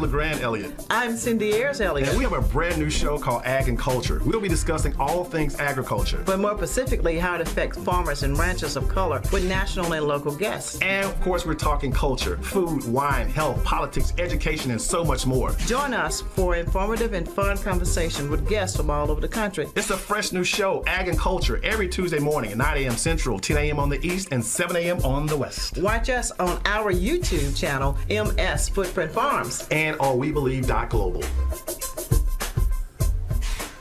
LeGrand-Elliott. I'm Cindy Ayers-ELLIOTT. And we have a brand new show called Ag and Culture. We'll be discussing all things agriculture. But more specifically, how it affects farmers and ranchers of color with national and local guests. And of course, we're talking culture, food, wine, health, politics, education, and so much more. Join us for informative and fun conversation with guests from all over the country. It's a fresh new show, Ag and Culture, every Tuesday morning at 9 a.m. Central, 10 a.m. on the East, and 7 a.m. on the West. Watch us on our YouTube channel, MS Footprint Farms. And on WeBelieve.global.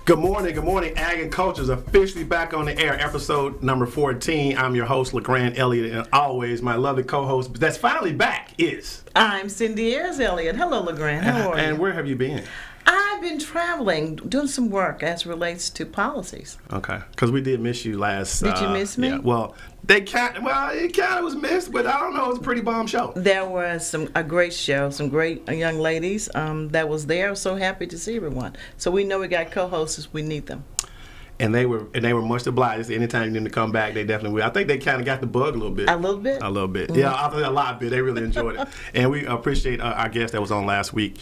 Good morning. Ag and Culture is officially back on the air, episode number 14. I'm your host, LeGrand-Elliott, and always my lovely co-host that's finally back is... I'm Cindy Ayers-ELLIOTT. Hello, LeGrand. How are you? And where have you been? I've been traveling, doing some work as relates to policies. Okay, because we did miss you last... Did you miss me? Yeah, well, it kind of was missed, but I don't know, it was a pretty bomb show. There was a great show, some great young ladies that was there. I was so happy to see everyone. So we know we got co-hosts as we need them. And they were much obliged. Anytime you need to come back, they definitely will. I think they kind of got the bug a little bit. A little bit? A little bit. Mm-hmm. Yeah, I think a lot bit. They really enjoyed it. And we appreciate our guest that was on last week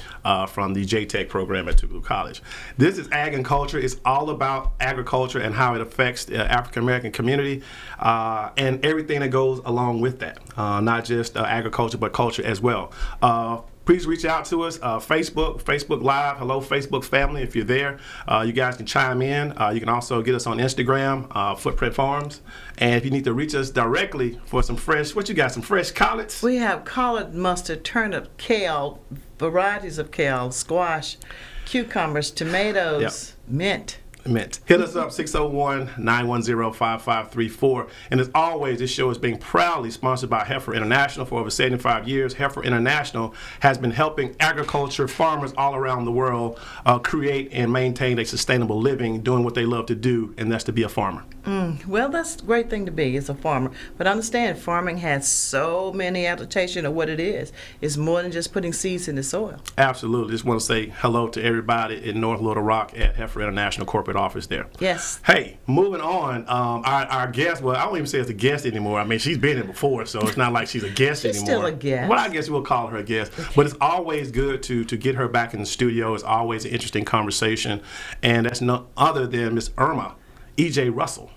from the J-Tech program at Tougaloo College. This is Ag and Culture. It's all about agriculture and how it affects the African-American community and everything that goes along with that. Not just agriculture, but culture as well. Please reach out to us, Facebook Live. Hello, Facebook family. If you're there, you guys can chime in. You can also get us on Instagram, Footprint Farms. And if you need to reach us directly for some fresh, what you got, some fresh collards? We have collard, mustard, turnip, kale, varieties of kale, squash, cucumbers, tomatoes, mint. Hit us up, 601-910-5534. And as always, this show is being proudly sponsored by Heifer International for over 75 years. Heifer International has been helping agriculture farmers all around the world create and maintain a sustainable living, doing what they love to do, and that's to be a farmer. Well, that's a great thing to be as a farmer. But understand, farming has so many adaptations of what it is. It's more than just putting seeds in the soil. Absolutely. Just want to say hello to everybody in North Little Rock at Heifer International Corporate Office there. Yes. Hey, moving on, our guest, well, I don't even say it's a guest anymore. I mean, she's been here before, so it's not like she's a guest anymore. She's still a guest. Well, I guess we'll call her a guest. Okay. But it's always good to get her back in the studio. It's always an interesting conversation. And that's none other than Miss Ermea, E.J. Russell.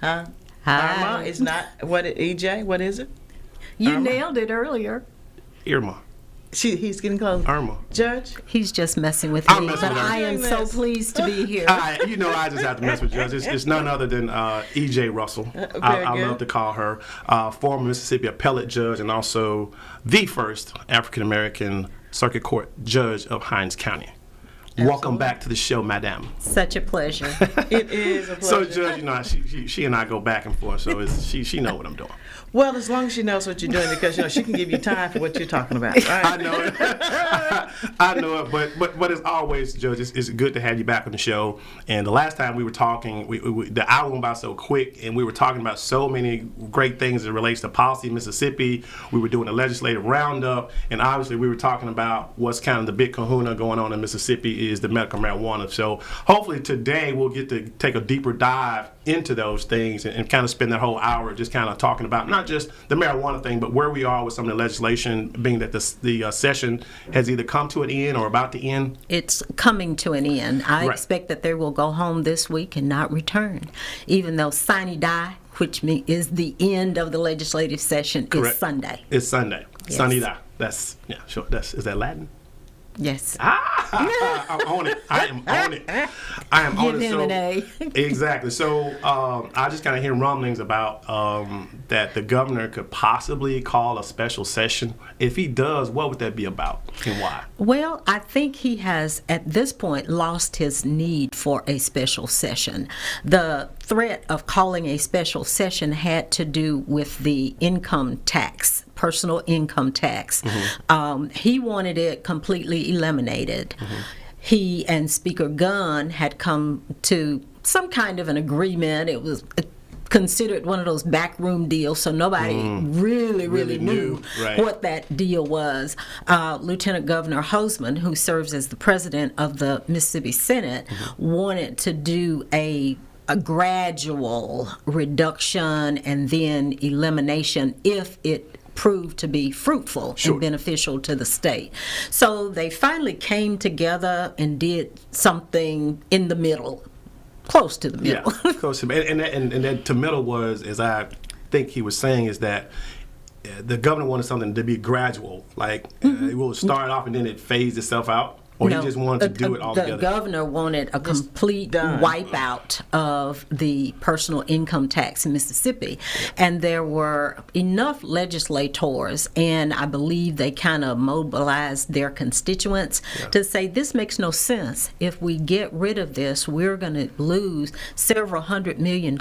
Huh? Hi. Ermea is not, E.J., what is it? You nailed it earlier. Ermea. He's getting close. Ermea. Judge? He's just messing with I'm me, messing but with her. I am so pleased to be here. I just have to mess with Judge. It's none other than E.J. Russell. I love to call her. Former Mississippi appellate judge and also the first African-American circuit court judge of Hinds County. Absolutely. Welcome back to the show, madam. Such a pleasure. It is a pleasure. So, Judge, she and I go back and forth, so she know what I'm doing. Well, as long as she knows what you're doing, because she can give you time for what you're talking about. Right? I know it. I know it. But as always, Judge, it's good to have you back on the show. And the last time we were talking, the hour went by so quick, and we were talking about so many great things that relates to policy in Mississippi. We were doing a legislative roundup, and obviously we were talking about what's kind of the big kahuna going on in Mississippi is the medical marijuana. So hopefully today we'll get to take a deeper dive into those things and kind of spend that whole hour just kind of talking about not just the marijuana thing, but where we are with some of the legislation, being that the session has either come to an end or about to end. It's coming to an end. I expect that they will go home this week and not return, even though sine die, which is the end of the legislative session, is Sunday. It's Sunday. Yes. Sine die. Is that Latin? Yes. I'm on it. I am on it. Give him an A. Exactly. So I just kind of hear rumblings about that the governor could possibly call a special session. If he does, what would that be about and why? Well, I think he has, at this point, lost his need for a special session. The threat of calling a special session had to do with the income tax, personal income tax. Mm-hmm. He wanted it completely eliminated. Mm-hmm. He and Speaker Gunn had come to some kind of an agreement. It was considered one of those backroom deals, so nobody really knew what that deal was. Lieutenant Governor Hoseman, who serves as the president of the Mississippi Senate, wanted to do a gradual reduction and then elimination if it proved to be fruitful Sure. and beneficial to the state. So they finally came together and did something in the middle, close to the middle. Yeah, close to and that to middle was, as I think he was saying, is that the governor wanted something to be gradual, like it will start off and then it fades itself out. Or he just wanted to do it all the together? The governor wanted a complete wipeout of the personal income tax in Mississippi. And there were enough legislators, and I believe they kind of mobilized their constituents to say, this makes no sense. If we get rid of this, we're going to lose several $100 million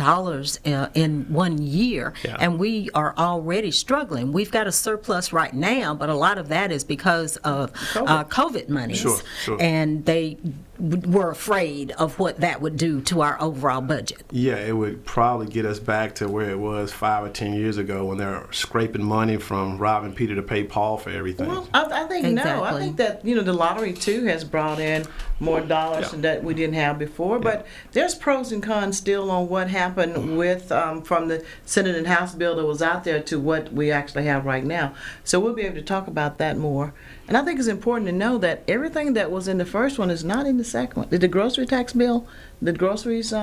in 1 year. And we are already struggling. We've got a surplus right now, but a lot of that is because of COVID money. Sure. And they were afraid of what that would do to our overall budget. Yeah, it would probably get us back to where it was 5 or 10 years ago when they're scraping money from robbing Peter to pay Paul for everything. Well, I think no. I think that the lottery too has brought in more dollars that we didn't have before. But there's pros and cons still on what happened with from the Senate and House bill that was out there to what we actually have right now. So we'll be able to talk about that more. And I think it's important to know that everything that was in the first one is not in the second one. Did the grocery tax bill, did groceries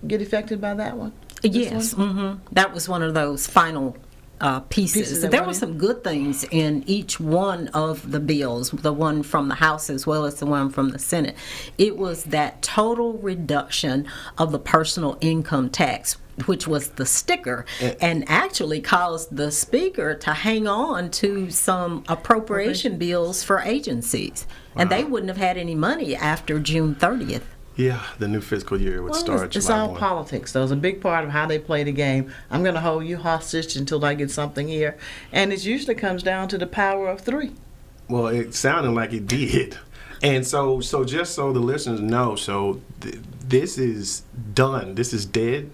get affected by that one? Yes. That was one of those final pieces. There were some good things in each one of the bills, the one from the House as well as the one from the Senate. It was that total reduction of the personal income tax, which was the sticker, and actually caused the speaker to hang on to some appropriation bills for agencies. And they wouldn't have had any money after June 30th. Yeah, the new fiscal year would start It's July all 1. politics, though. It's a big part of how they play the game. I'm going to hold you hostage until I get something here. And it usually comes down to the power of three. Well, it sounded like it did. And so just so the listeners know, this is done. This is dead.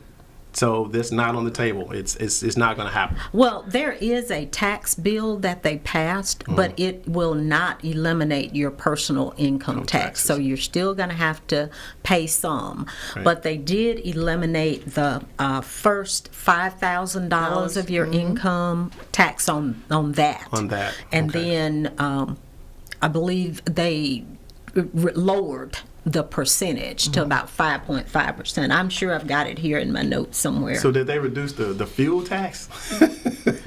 So that's not on the table. It's not going to happen. Well, there is a tax bill that they passed, but it will not eliminate your personal income tax. So you're still going to have to pay some. Right. But they did eliminate the first $5,000 of your income tax on that. On that. And then I believe they lowered the percentage to about 5.5%. I'm sure I've got it here in my notes somewhere. So did they reduce the fuel tax?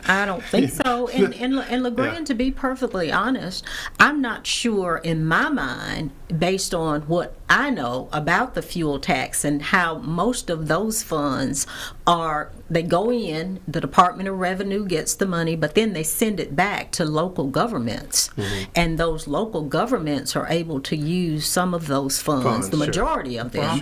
I don't think so. And LeGrand, to be perfectly honest, I'm not sure in my mind, based on what I know about the fuel tax and how most of those funds they go in, the Department of Revenue gets the money, but then they send it back to local governments. And those local governments are able to use some of those funds, the majority of them,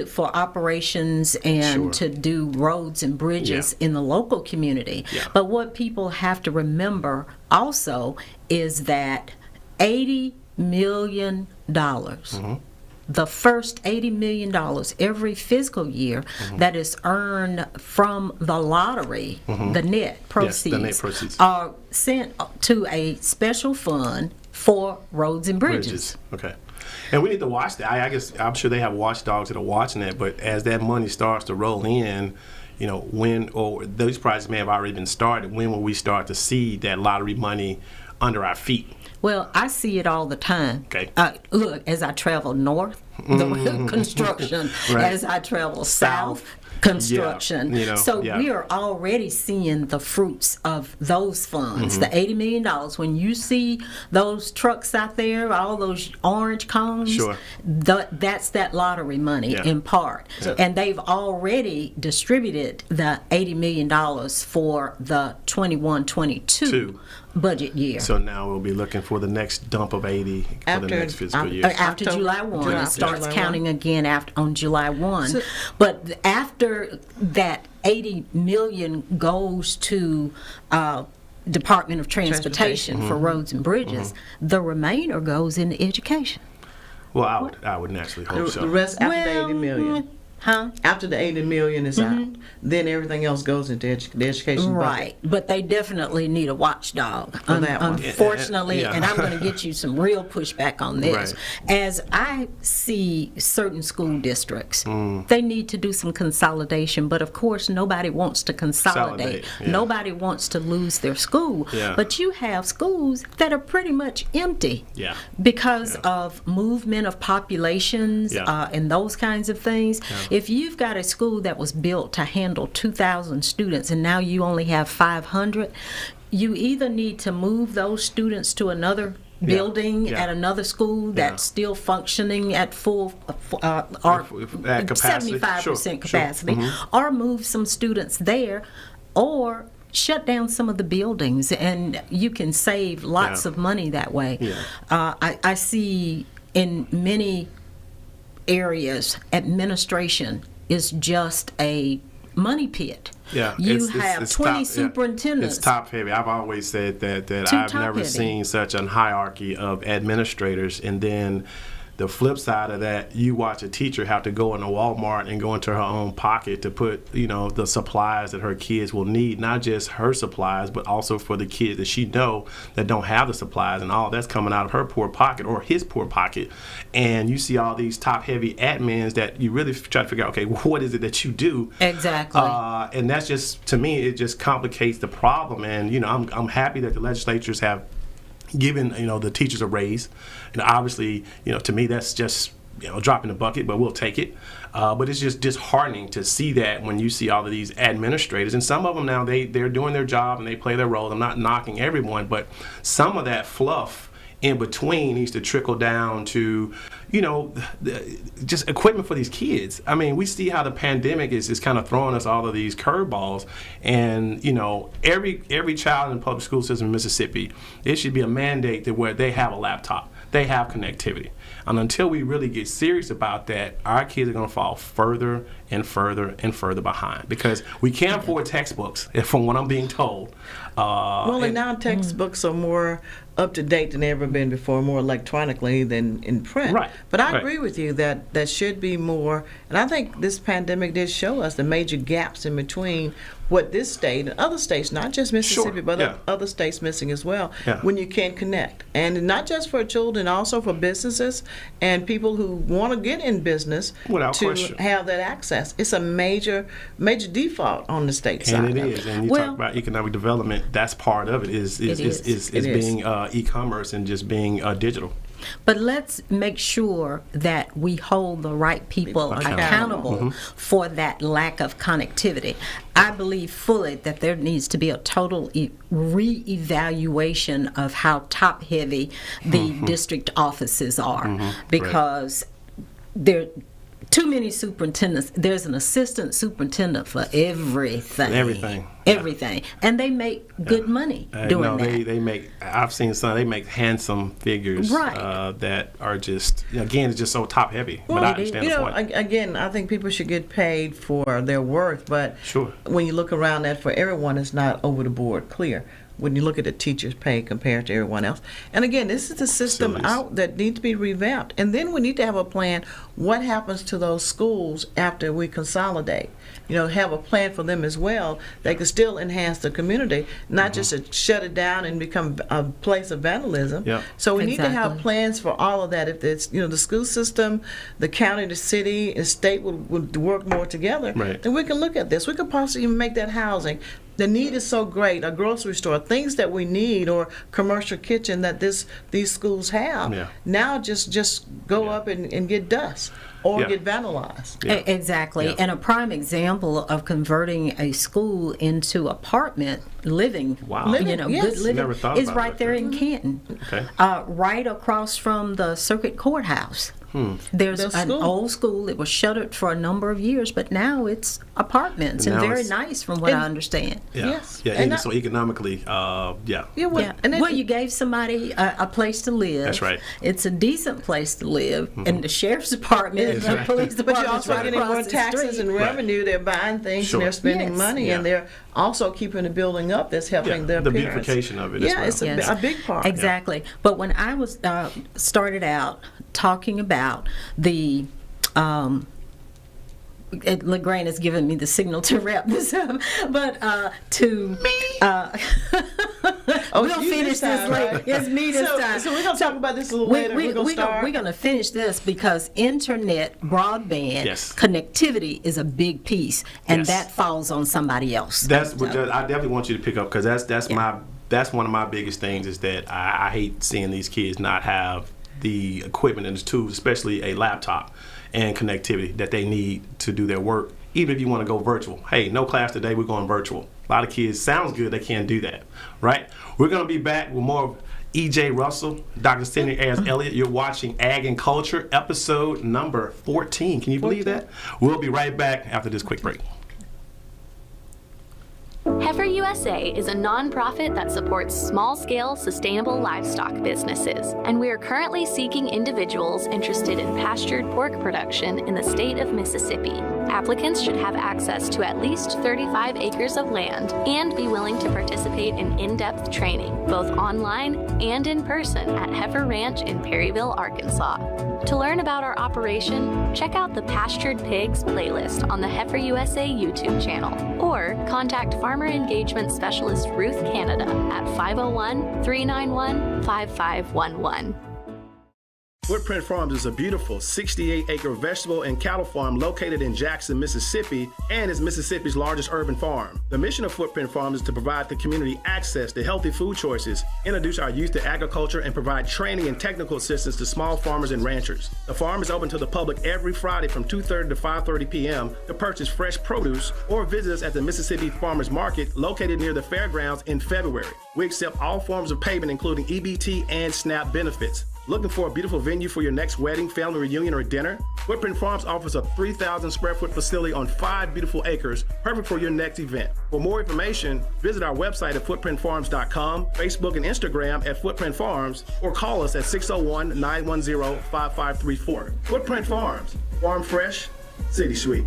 for operations and to do roads and bridges in the local community. But what people have to remember also is that $80 million, the first $80 million every fiscal year that is earned from the lottery, the net proceeds, are sent to a special fund for roads and bridges. Okay. And we need to watch that. I guess I'm sure they have watchdogs that are watching that, but as that money starts to roll in, when, or those projects may have already been started, when will we start to see that lottery money under our feet? Well, I see it all the time. Okay. Look, as I travel north, the construction. As I travel south, construction. We are already seeing the fruits of those funds, the $80 million. When you see those trucks out there, all those orange cones, that's that lottery money in part. And they've already distributed the $80 million for the 21-22 budget year. So now we'll be looking for the next dump of 80 for the next fiscal year. After July 1. It starts counting again on July 1. But after that, 80 million goes to Department of Transportation for roads and bridges. The remainder goes into education. Well, I would naturally hope so. The rest after the 80 million. After the $80 million is out, then everything else goes into the education budget. Right, but they definitely need a watchdog. That one. Unfortunately, and I'm going to get you some real pushback on this. Right. As I see certain school districts, they need to do some consolidation, but of course nobody wants to consolidate. Nobody wants to lose their school. But you have schools that are pretty much empty because of movement of populations and those kinds of things. If you've got a school that was built to handle 2,000 students and now you only have 500, you either need to move those students to another building at another school that's still functioning at full or at capacity. 75% capacity, or move some students there, or shut down some of the buildings, and you can save lots of money that way. I see in many areas administration is just a money pit. You have 20 superintendents. It's top heavy. I've always said that I've never seen such a hierarchy of administrators, and then the flip side of that, you watch a teacher have to go into Walmart and go into her own pocket to put, the supplies that her kids will need, not just her supplies, but also for the kids that she know that don't have the supplies, and all that's coming out of her poor pocket or his poor pocket. And you see all these top-heavy admins that you really try to figure out, okay, what is it that you do? Exactly. And that's just, to me, it just complicates the problem. And, I'm happy that the legislatures have given the teachers a raise, and obviously to me that's just a drop in the bucket, but we'll take it. But it's just disheartening to see that when you see all of these administrators, and some of them now they're doing their job and they play their role. I'm not knocking everyone, but some of that fluff in between needs to trickle down to just equipment for these kids. I mean, we see how the pandemic is kind of throwing us all of these curveballs, and every child in the public school system in Mississippi, it should be a mandate that where they have a laptop, they have connectivity. And until we really get serious about that, our kids are going to fall further and further and further behind, because we can't afford textbooks, from what I'm being told. And now textbooks are more up to date than ever been before, more electronically than in print. Right. But I agree with you that there should be more, and I think this pandemic did show us the major gaps in between what this state and other states, not just Mississippi, but other states missing as well, when you can't connect. And not just for children, also for businesses and people who want to get in business have that access. It's a major default on the state side. And it is. And you talk about economic development, that's part of it, is being e-commerce and just being digital. But let's make sure that we hold the right people accountable for that lack of connectivity. I believe fully that there needs to be a total re-evaluation of how top-heavy the district offices are, because they're too many superintendents. There's an assistant superintendent for everything. Everything. And they make good money doing that. They make, I've seen some, they make handsome figures that are just, again, it's just so top heavy. Well, but I understand the point. Again, I think people should get paid for their worth, but when you look around that for everyone, it's not over the board clear when you look at the teachers' pay compared to everyone else. And again, this is a system out that needs to be revamped. And then we need to have a plan. What happens to those schools after we consolidate? Have a plan for them as well. They can still enhance the community, not just to shut it down and become a place of vandalism. So we need to have plans for all of that. If it's, the school system, the county, the city, and state would work more together, then we can look at this. We could possibly even make that housing. The need is so great, a grocery store, things that we need, or commercial kitchen that these schools have. Now just go up and get dust or get vandalized. Exactly. And a prime example of converting a school into apartment living, good living, is right there in Canton, right across from the circuit courthouse. There's an old school. It was shuttered for a number of years, but now it's apartments and very nice, from what I understand. And so economically, you gave somebody a place to live. That's right. It's a decent place to live, and the sheriff's department and the police department. But you're also getting more taxes and revenue. They're buying things and they're spending money, and they're also keeping the building up. That's helping their the parents. beautification of it. It's a big part. Exactly. But when I was started out talking about the LeGrand has given me the signal to wrap this up, but we'll finish this later. Right? It's me this time. So we're going to talk about this a little later. We're going to finish this because internet, broadband, connectivity is a big piece, and that falls on somebody else. That's what I definitely want you to pick up, because that's one of my biggest things, is that I hate seeing these kids not have the equipment and the tools, especially a laptop and connectivity that they need to do their work. Even if you want to go virtual. Hey, no class today, we're going virtual. A lot of kids, sounds good, they can't do that, right? We're going to be back with more of E.J. Russell, Dr. Cindy Ayers-ELLIOTT. You're watching Ag and Culture, episode number 14. Can you believe that? We'll be right back after this quick break. Heifer USA is a nonprofit that supports small-scale, sustainable livestock businesses, and we are currently seeking individuals interested in pastured pork production in the state of Mississippi. Applicants should have access to at least 35 acres of land and be willing to participate in in-depth training, both online and in person at Heifer Ranch in Perryville, Arkansas. To learn about our operation, check out the Pastured Pigs playlist on the Heifer USA YouTube channel, or contact Farmer Engagement Specialist Ruth Canada at 501-391-5511. Footprint Farms is a beautiful 68-acre vegetable and cattle farm located in Jackson, Mississippi, and is Mississippi's largest urban farm. The mission of Footprint Farms is to provide the community access to healthy food choices, introduce our youth to agriculture, and provide training and technical assistance to small farmers and ranchers. The farm is open to the public every Friday from 2:30 to 5:30 p.m. to purchase fresh produce, or visit us at the Mississippi Farmers Market located near the fairgrounds in February. We accept all forms of payment, including EBT and SNAP benefits. Looking for a beautiful venue for your next wedding, family reunion, or dinner? Footprint Farms offers a 3,000 square foot facility on 5 beautiful acres, perfect for your next event. For more information, visit our website at footprintfarms.com, Facebook and Instagram at Footprint Farms, or call us at 601-910-5534. Footprint Farms, farm fresh, city sweet.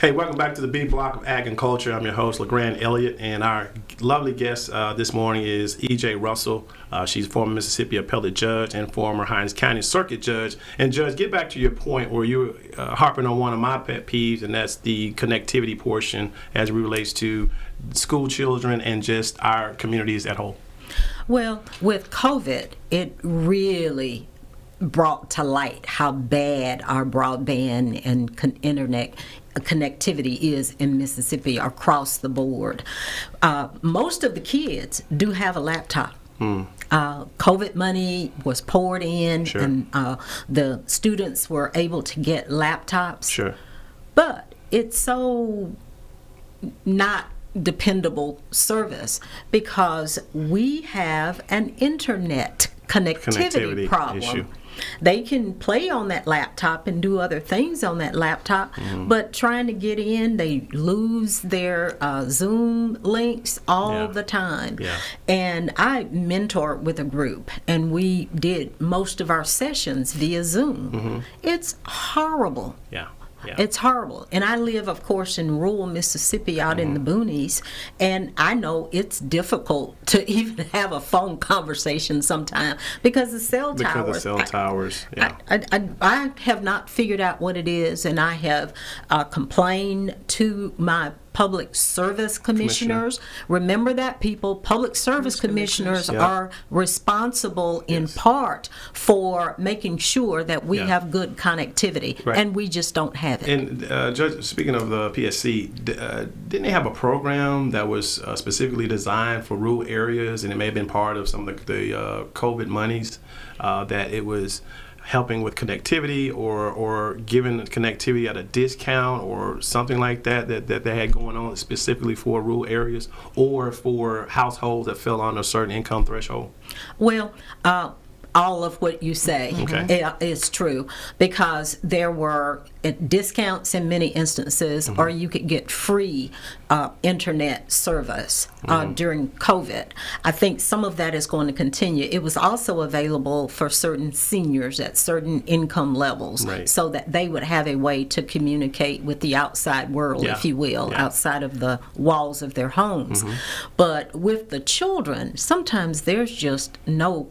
Hey, welcome back to the B Block of Ag and Culture. I'm your host, LeGrand Elliott, and our lovely guest this morning is E.J. Russell. She's a former Mississippi appellate judge and former Hinds County circuit judge. And Judge, get back to your point where you were harping on one of my pet peeves, and that's the connectivity portion as it relates to school children and just our communities at whole. Well, with COVID, it really brought to light how bad our broadband and internet connectivity is in Mississippi across the board. Most of the kids do have a laptop. COVID money was poured in, and the students were able to get laptops. Sure. But it's so not dependable service because we have an internet connectivity problem. Issue. They can play on that laptop and do other things on that laptop, but trying to get in, they lose their Zoom links all the time. Yeah. And I mentor with a group, and we did most of our sessions via Zoom. It's horrible. Yeah. Yeah. It's horrible. And I live, of course, in rural Mississippi out in the boonies, and I know it's difficult to even have a phone conversation sometimes because the cell towers. I have not figured out what it is, and I have complained to my public service commissioners. Remember that, people. Public service commissioners are responsible in part for making sure that we have good connectivity, and we just don't have it. And Judge, speaking of the PSC, didn't they have a program that was specifically designed for rural areas, and it may have been part of some of the COVID monies that it was helping with connectivity or giving connectivity at a discount or something like that they had going on specifically for rural areas or for households that fell on a certain income threshold? Well, all of what you say is true because there were discounts in many instances, or you could get free internet service during COVID. I think some of that is going to continue. It was also available for certain seniors at certain income levels so that they would have a way to communicate with the outside world, if you will, outside of the walls of their homes. But with the children, sometimes there's just no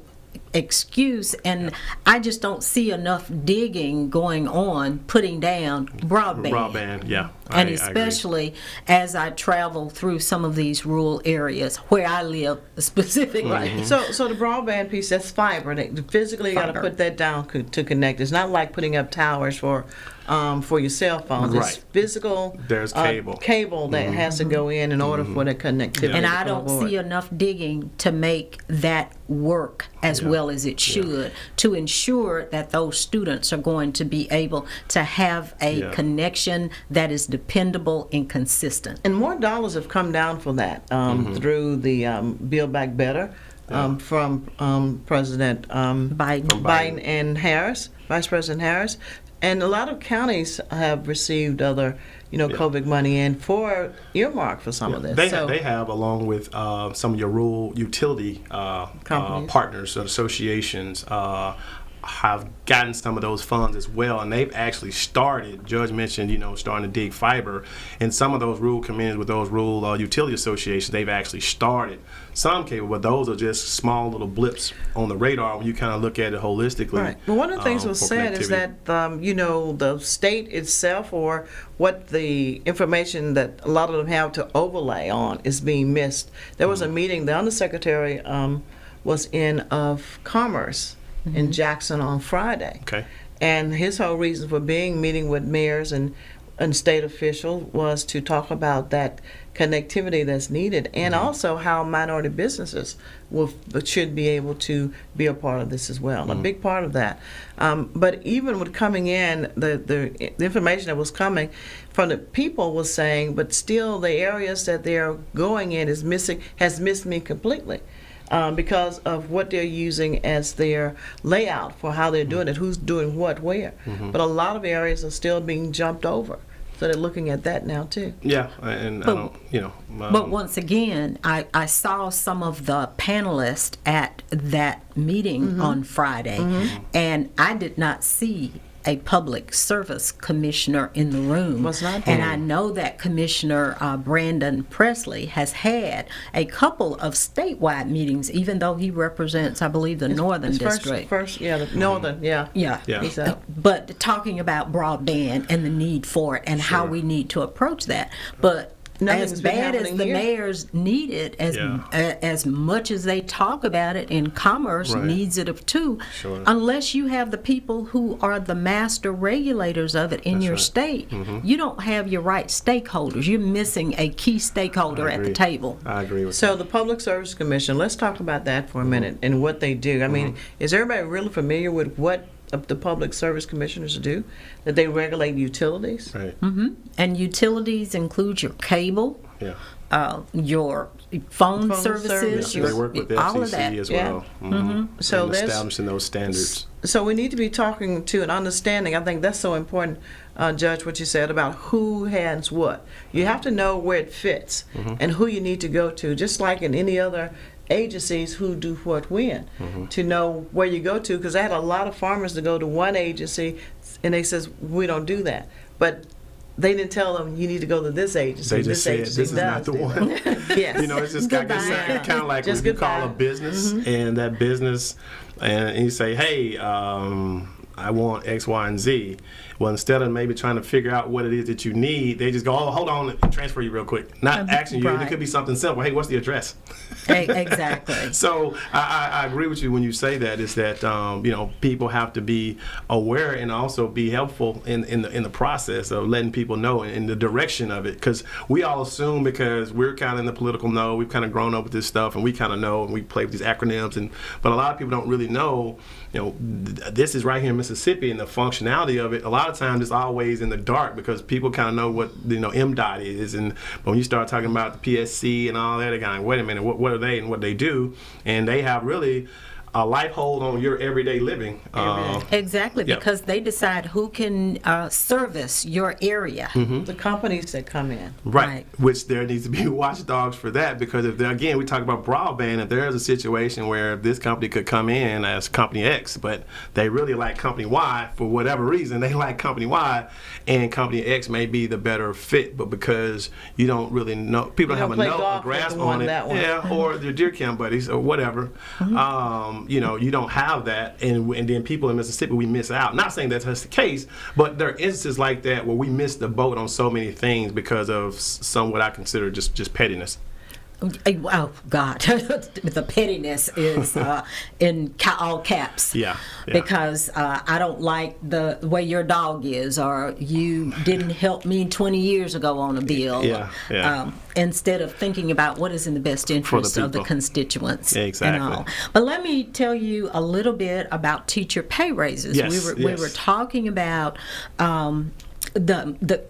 excuse, and I just don't see enough digging going on, putting down broadband. Yeah. And especially as I travel through some of these rural areas where I live specifically. Right. So the broadband piece, that's fiber. They physically got to put that down to connect. It's not like putting up towers for your cell phones. Right. It's physical. There's cable. Cable that has to go in order for the connectivity. And I don't see enough digging to make that work as well as it should to ensure that those students are going to be able to have a connection that is dependable and consistent. And more dollars have come down for that through the Build Back Better from President Biden and Harris, Vice President Harris. And a lot of counties have received other, COVID money in for earmark for some of this. They have, along with some of your rural utility partners and associations, have gotten some of those funds as well, and they've actually started. Judge mentioned, starting to dig fiber in some of those rural communities with those rural utility associations. They've actually started some cable, but those are just small little blips on the radar when you kind of look at it holistically. Right. Well, one of the things was said is that the state itself, or what the information that a lot of them have to overlay on, is being missed. There was a meeting. The Undersecretary was in of Commerce in Jackson on Friday. Okay. And his whole reason for meeting with mayors and state officials was to talk about that connectivity that's needed, and also how minority businesses should be able to be a part of this as well. A big part of that. But even with coming in, the information that was coming from the people was saying, but still the areas that they're going in has missed me completely. Because of what they're using as their layout for how they're doing it, who's doing what where. But a lot of areas are still being jumped over. So they're looking at that now too. Yeah, and but once again, I saw some of the panelists at that meeting on Friday, and I did not see a public service commissioner in the room. Was not. And I know that Commissioner Brandon Presley has had a couple of statewide meetings, even though he represents, I believe, the Northern District. The Northern, Yeah. But talking about broadband and the need for it and how we need to approach that. But as bad as the mayors need it, as much as they talk about it, and Commerce needs it too, unless you have the people who are the master regulators of it in your state, you don't have your right stakeholders. You're missing a key stakeholder at the table. I agree with So the Public Service Commission, let's talk about that for a minute and what they do. I mean, is everybody really familiar with what the Public Service Commissioners do? That they regulate utilities? Right. And utilities include your cable, your phone services, they work with the all FCC of that as well. So and establishing those standards. So we need to be talking to and understanding. I think that's so important, Judge, what you said about who has what. You have to know where it fits and who you need to go to, just like in any other agencies who do what when, to know where you go to, because I had a lot of farmers to go to one agency and they says we don't do that, but they didn't tell them you need to go to this agency. They just said this is not the one. Yes. It's just kind of like when you call a business and that business, and you say, hey, I want X, Y, and Z. Well, instead of maybe trying to figure out what it is that you need, they just go, oh, hold on, transfer you real quick. Not asking you. It could be something simple. Hey, what's the address? Exactly. So I agree with you when you say that, is that people have to be aware and also be helpful in the process of letting people know in the direction of it, because we all assume, because we're kind of in the political know, we've kind of grown up with this stuff and we kind of know, and we play with these acronyms, but a lot of people don't really know. This is right here in Mississippi, and the functionality of it, a lot of times it's always in the dark, because people kind of know what MDOT is, but when you start talking about the PSC and all that, they're kind of, wait a minute, what are they and what they do? And they have really a life hold on your everyday living. Exactly, because they decide who can service your area. The companies that come in. Right, which there needs to be watchdogs for that, because if again, we talk about broadband, if there is a situation where this company could come in as Company X, but they really like Company Y for whatever reason, they like Company Y, and Company X may be the better fit, but because you don't really know, people don't have a grasp on it, or their deer camp buddies or whatever, you don't have that, and then people in Mississippi, we miss out. Not saying that's the case, but there are instances like that where we miss the boat on so many things because of some what I consider just pettiness. Oh God, the pettiness is in all caps. Yeah. Because I don't like the way your dog is, or you didn't help me 20 years ago on a bill. Yeah. Instead of thinking about what is in the best interest of the constituents. Exactly. And all. But let me tell you a little bit about teacher pay raises. Yes, we were talking about the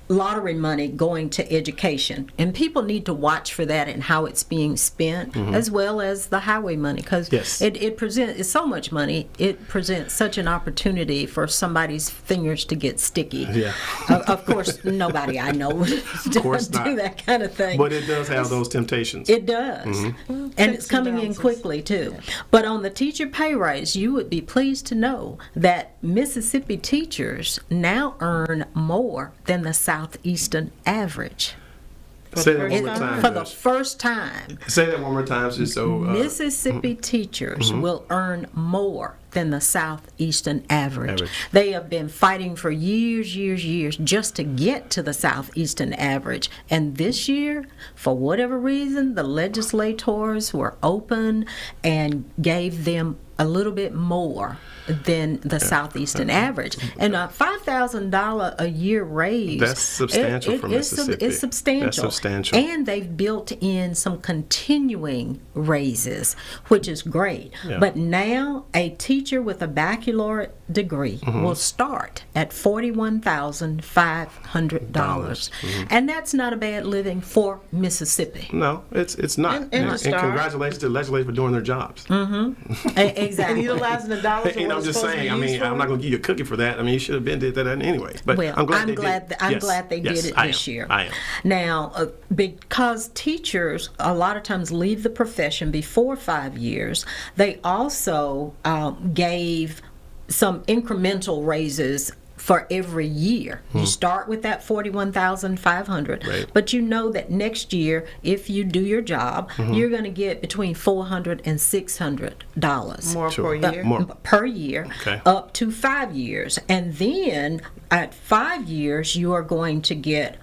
lottery money going to education, and people need to watch for that and how it's being spent, as well as the highway money, because it presents, it's so much money, it presents such an opportunity for somebody's fingers to get sticky. Of course nobody I know would do that kind of thing, but it does have those temptations. It does. And it's coming in quickly too. But on the teacher pay raise, you would be pleased to know that Mississippi teachers now earn more than the Southeastern average. Say that one more time. For the first time. Say that one more time, just so. Mississippi teachers will earn more than the Southeastern average. They have been fighting for years just to get to the Southeastern average. And this year, for whatever reason, the legislators were open and gave them a little bit more than the Southeastern average. And a $5,000 a year raise. That's substantial for Mississippi. It's substantial. That's substantial. And they've built in some continuing raises, which is great. But now a teacher with a baccalaureate degree will start at $41,500. And that's not a bad living for Mississippi. No, it's not. And congratulations to the legislators for doing their jobs. Exactly. And utilizing the dollars. I'm just saying. I mean, I'm not going to give you a cookie for that. I mean, you should have been did that anyway. But well, I'm glad they did it this year. I am. Now, because teachers a lot of times leave the profession before 5 years, they also gave some incremental raises for every year. You start with that $41,500, but you know that next year, if you do your job, you're going to get between $400 and $600 more per year. Per year, up to 5 years, and then at 5 years, you are going to get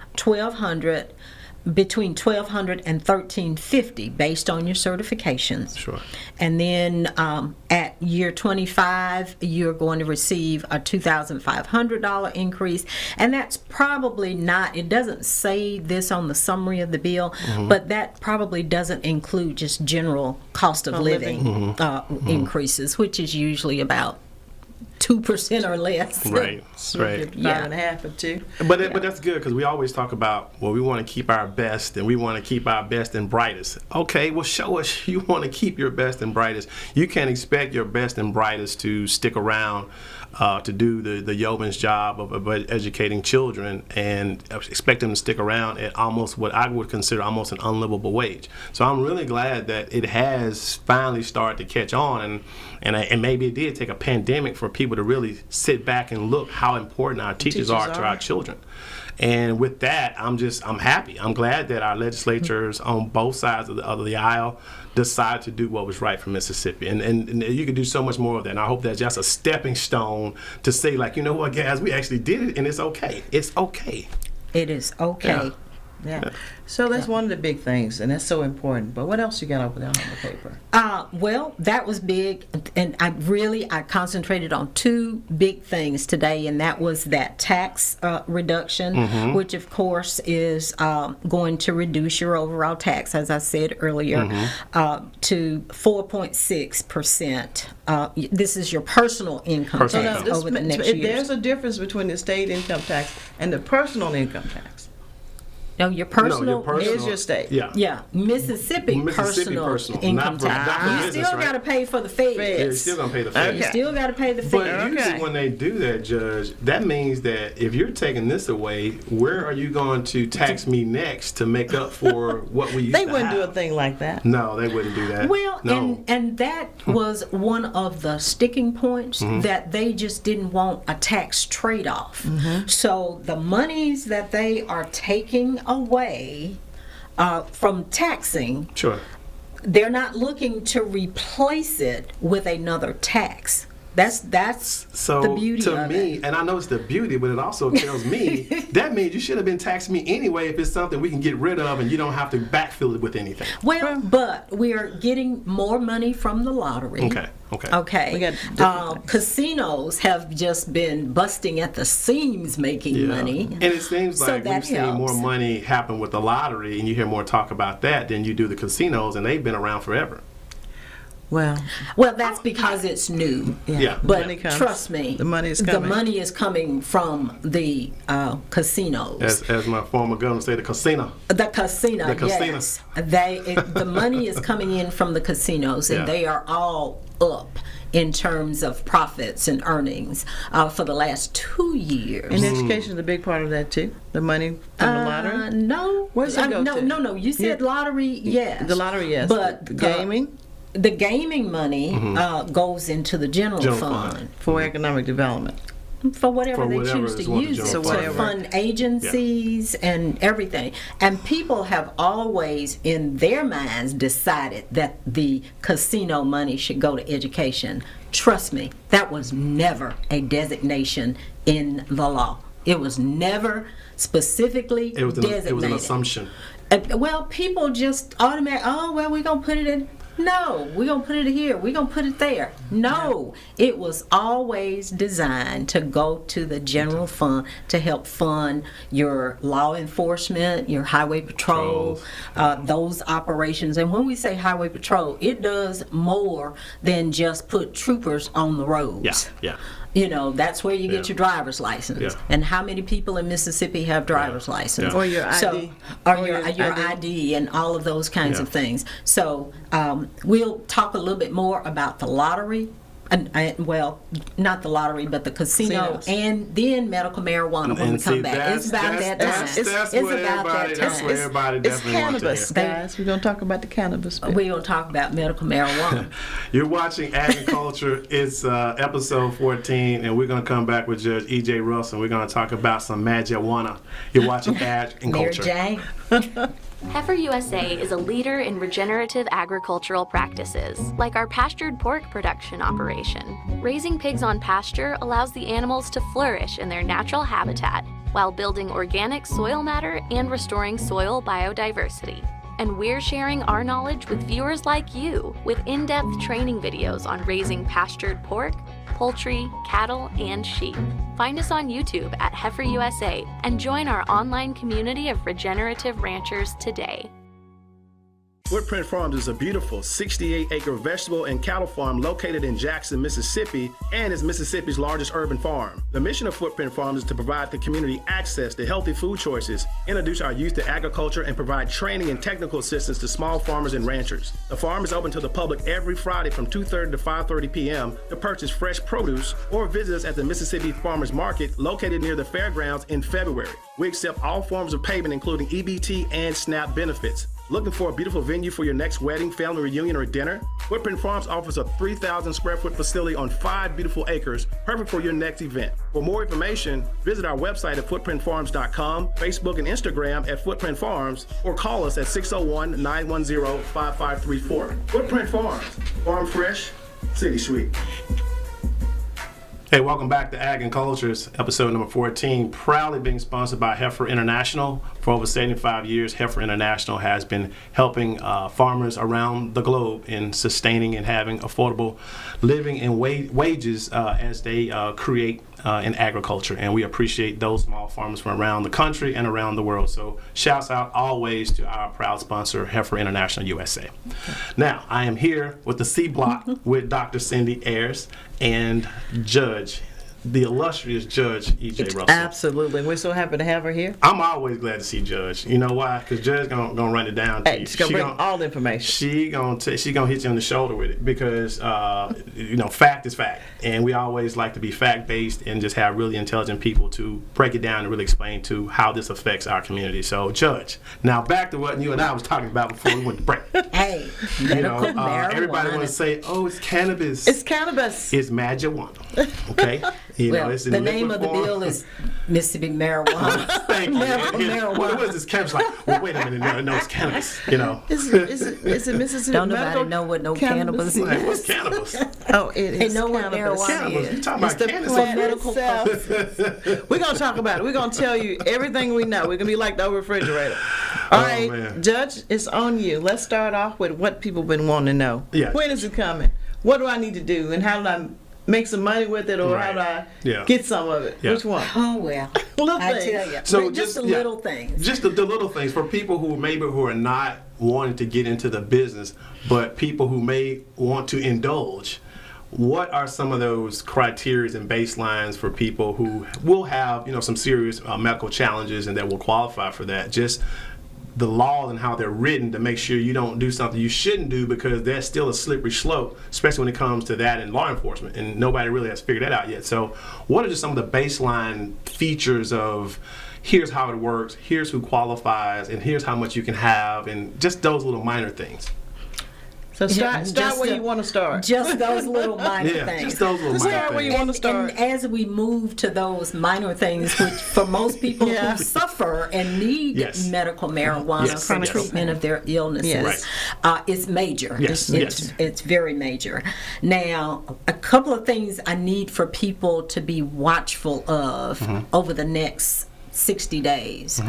between $1,200 and $1,350 based on your certifications. Sure. And then at year 25, you're going to receive a $2,500 increase. And that's probably not, it doesn't say this on the summary of the bill, but that probably doesn't include just general cost of living increases, which is usually about 2% or less. Right. 5.5 or 2. But that's good, because we always talk about, well, we want to keep our best, and we want to keep our best and brightest. Okay, well, show us you want to keep your best and brightest. You can't expect your best and brightest to stick around to do the yeoman's job of educating children and expect them to stick around at almost what I would consider almost an unlivable wage. So I'm really glad that it has finally started to catch on, and maybe it did take a pandemic for people to really sit back and look how important our teachers are to our children. And with that, I'm happy. I'm glad that our legislators on both sides of the aisle decided to do what was right for Mississippi. And you can do so much more of that. And I hope that's just a stepping stone to say, like, you know what, guys, we actually did it, and it's okay. It's okay. It is okay. Yeah. So that's one of the big things, and that's so important. But what else you got over there on the paper? Well, that was big, and I concentrated on two big things today, and that was that tax reduction, which of course is going to reduce your overall tax, as I said earlier, to 4.6%. This is your personal income tax over the next year. There's a difference between the state income tax and the personal income tax. No, your personal is your state. Yeah. Mississippi personal income tax. You still got to pay for the feds. You're still going to pay the feds. You still got to pay the feds. But usually when they do that, Judge, that means that if you're taking this away, where are you going to tax me next to make up for what we used to have? They wouldn't do a thing like that. No, they wouldn't do that. Well, and that was one of the sticking points, that they just didn't want a tax trade-off. So the monies that they are taking away from taxing, they're not looking to replace it with another tax. That's so the beauty to of me, it. and I know it's the beauty, but it also tells me that means you should have been taxing me anyway if it's something we can get rid of and you don't have to backfill it with anything. Well, but we are getting more money from the lottery. Okay. We got casinos have just been busting at the seams making money. And it seems like we've seen more money happen with the lottery, and you hear more talk about that than you do the casinos, and they've been around forever. Well, that's because it's new. Yeah. But trust me, the money is coming. The money is coming from the casinos. As my former governor said, the casino. The casino. Yes. The money is coming in from the casinos, and they are all up in terms of profits and earnings for the last 2 years. And education is a big part of that too. The money from the lottery. No. Where's it go to? No. You said lottery. Yes. The lottery, yes. But the gaming. The gaming money goes into the general fund for economic development. For whatever they choose to use it to fund agencies and everything. And people have always, in their minds, decided that the casino money should go to education. Trust me, that was never a designation in the law. It was never specifically designated. It was an assumption. Well, people just automatically, we're going to put it in. No, we're going to put it here. We're going to put it there. No, it was always designed to go to the general fund to help fund your law enforcement, your highway patrol, those operations. And when we say highway patrol, it does more than just put troopers on the roads. Yeah. You know, that's where you get your driver's license. Yeah. And how many people in Mississippi have driver's license? Or your ID. Or your ID and all of those kinds of things. So we'll talk a little bit more about the lottery. Well, not the lottery, but the casino, and then medical marijuana when we come back. It's about that time. It's about that time. That's where everybody definitely wants to hear. Guys, we're going to talk about the cannabis. We're going to talk about medical marijuana. You're watching Agriculture. It's episode 14, and we're going to come back with Judge E.J. Russell. We're going to talk about some marijuana. You're watching Agriculture. Mary Jane. Heifer USA is a leader in regenerative agricultural practices, like our pastured pork production operation. Raising pigs on pasture allows the animals to flourish in their natural habitat while building organic soil matter and restoring soil biodiversity. And we're sharing our knowledge with viewers like you with in-depth training videos on raising pastured pork, poultry, cattle, and sheep. Find us on YouTube at Heifer USA and join our online community of regenerative ranchers today. Footprint Farms is a beautiful 68-acre vegetable and cattle farm located in Jackson, Mississippi, and is Mississippi's largest urban farm. The mission of Footprint Farms is to provide the community access to healthy food choices, introduce our youth to agriculture, and provide training and technical assistance to small farmers and ranchers. The farm is open to the public every Friday from 2:30 to 5:30 p.m. to purchase fresh produce or visit us at the Mississippi Farmers Market located near the fairgrounds in February. We accept all forms of payment, including EBT and SNAP benefits. Looking for a beautiful venue for your next wedding, family reunion, or dinner? Footprint Farms offers a 3,000 square foot facility on 5 beautiful acres, perfect for your next event. For more information, visit our website at footprintfarms.com, Facebook and Instagram at Footprint Farms, or call us at 601-910-5534. Footprint Farms, farm fresh, city sweet. Hey, welcome back to Ag and Cultures, episode number 14, proudly being sponsored by Heifer International. For over 75 years, Heifer International has been helping farmers around the globe in sustaining and having affordable living and wages as they create in agriculture. And we appreciate those small farmers from around the country and around the world. So shouts out always to our proud sponsor, Heifer International USA. Now, I am here with the C Block with Dr. Cindy Ayers and Judge, the illustrious Judge E.J. Russell. Absolutely. We're so happy to have her here. I'm always glad to see Judge. You know why? Because Judge gonna run it down to you. She's gonna bring all the information. She gonna hit you on the shoulder with it because fact is fact, and we always like to be fact based and just have really intelligent people to break it down and really explain to how this affects our community. So, Judge, now back to what you and I was talking about before we went to break. Hey, everybody want to say, "Oh, it's cannabis." It's cannabis. It's marijuana. Okay. You know, Well, it's in the liquid name of the form. bill is Mississippi marijuana. Thank you. Marijuana. What is this cannabis? Like, well, wait a minute. No, it's cannabis. You know. Is it Mississippi Don't nobody medical know what no cannabis Like, is. what's cannabis? Oh, it They is know what cannabis. marijuana Cannabis. You talking It's about the cannabis? plant medical itself. We're gonna talk about it. We're gonna tell you everything we know. We're gonna be like the refrigerator. All right, man. Judge, it's on you. Let's start off with what people been wanting to know. Yeah. When is it coming? What do I need to do? And how do I make some money with it, or how do I get some of it? Yeah. Which one? Oh, well, Little I things. tell you. So just the yeah, little things. Just the little things for people who are not wanting to get into the business, but people who may want to indulge. What are some of those criteria and baselines for people who will have, some serious medical challenges and that will qualify for that? Just the law and how they're written to make sure you don't do something you shouldn't do, because that's still a slippery slope, especially when it comes to that in law enforcement, and nobody really has figured that out yet. So what are just some of the baseline features of here's how it works, here's who qualifies, and here's how much you can have, and just those little minor things? So start where you want to start. Just those little minor things. Just those little minor Start where you things. want to start. And as we move to those minor things, which for most people who suffer and need medical marijuana for treatment of their illnesses, it's major. It's very major. Now, a couple of things I need for people to be watchful of over the next 60 days.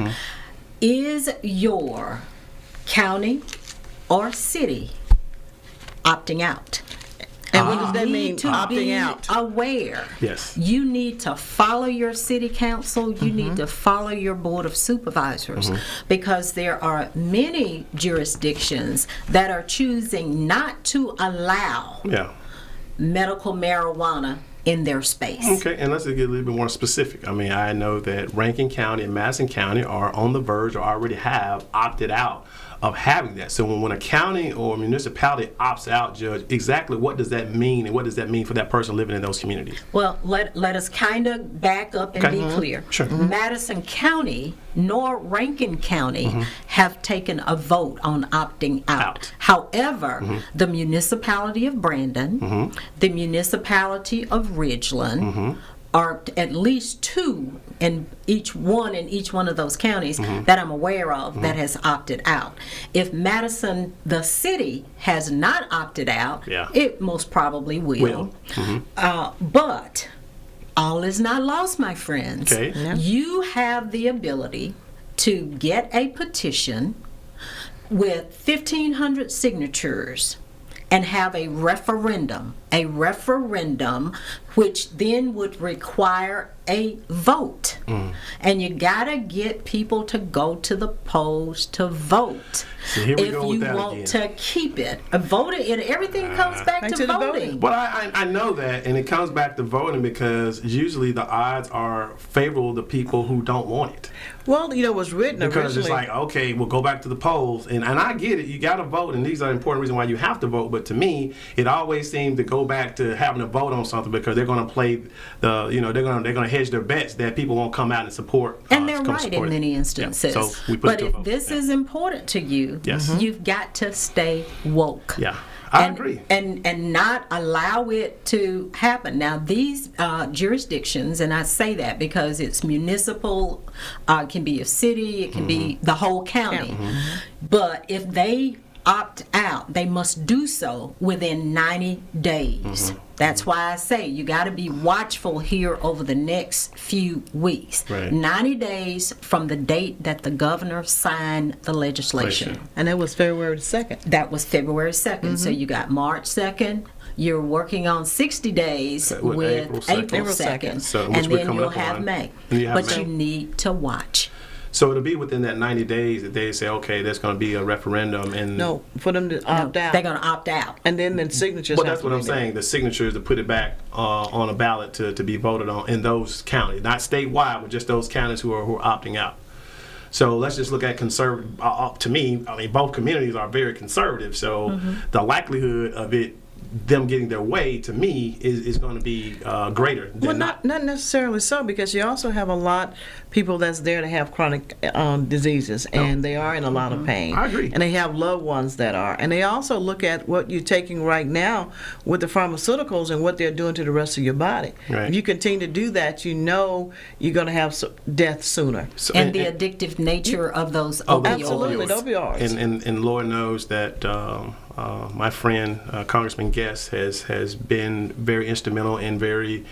Is your county or city opting out? And what does that mean, to opting be out? Aware. Yes. You need to follow your city council. You need to follow your board of supervisors, because there are many jurisdictions that are choosing not to allow medical marijuana in their space. Okay, and let's get a little bit more specific. I mean, I know that Rankin County and Madison County are on the verge or already have opted out of having that. So when a county or municipality opts out, Judge, exactly what does that mean, and what does that mean for that person living in those communities? Well, let us kind of back up and be clear. Sure. Madison County nor Rankin County have taken a vote on opting out. However, the municipality of Brandon, the municipality of Ridgeland, are at least two in each one of those counties that I'm aware of that has opted out. If Madison, the city, has not opted out, it most probably will. But all is not lost, my friends. You have the ability to get a petition with 1,500 signatures and have a referendum which then would require a vote. And you gotta get people to go to the polls to vote. So here we if go with you that want again. to keep it. Everything comes back to voting. But I know that, and it comes back to voting because usually the odds are favorable to people who don't want it. Well, what's written Because originally. it's like, okay, we'll go back to the polls. And I get it. You got to vote, and these are important reasons why you have to vote. But to me, it always seems to go back to having to vote on something, because they're going to play the, they're going to hedge their bets that people won't come out and support. And they're right in many instances. So we put but if this is important to you, you've got to stay woke. I agree. And not allow it to happen. Now, these jurisdictions, and I say that because it's municipal, it can be a city, it can be the whole county. But if they opt out, they must do so within 90 days. That's why I say you got to be watchful here over the next few weeks. 90 days from the date that the governor signed the legislation. And that was February 2nd. That was February 2nd. So you got March 2nd. You're working on 60 days with April 2nd. So, and then you'll have May. But you need to watch. So it'll be within that 90 days that they say, okay, there's going to be a referendum. And no, for them to opt out. They're going to opt out. And then the signatures. Well, that's what I'm saying. The signatures to put it back on a ballot to be voted on in those counties. Not statewide, but just those counties who are opting out. So let's just look at conservative. To me, I mean, both communities are very conservative. So the likelihood of it them getting their way, to me, is going to be greater than well, not necessarily so, because you also have a lot people that's there to have chronic diseases, and they are in a lot of pain. I agree. And they have loved ones that are. And they also look at what you're taking right now with the pharmaceuticals and what they're doing to the rest of your body. Right. If you continue to do that, you know you're going to have death sooner. So, and the addictive nature of those opioids. Absolutely, opioids. And Lord knows that my friend Congressman Guest has been very instrumental and very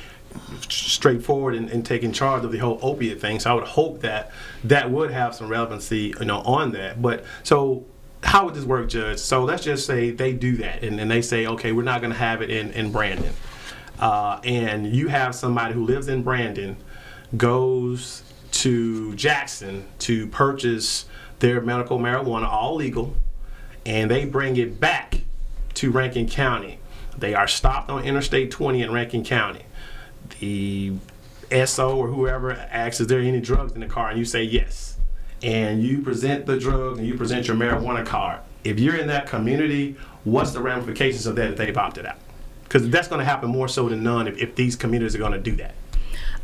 straightforward in taking charge of the whole opiate thing. So I would hope that would have some relevancy, on that. But so how would this work, Judge? So let's just say they do that, and they say, okay, we're not going to have it in Brandon, and you have somebody who lives in Brandon goes to Jackson to purchase their medical marijuana, all legal, and they bring it back to Rankin County. They are stopped on Interstate 20 in Rankin County. The SO or whoever asks, is there any drugs in the car? And you say yes. And you present the drugs and you present your marijuana card. If you're in that community, what's the ramifications of that if they've opted out? Because that's going to happen more so than none if these communities are going to do that.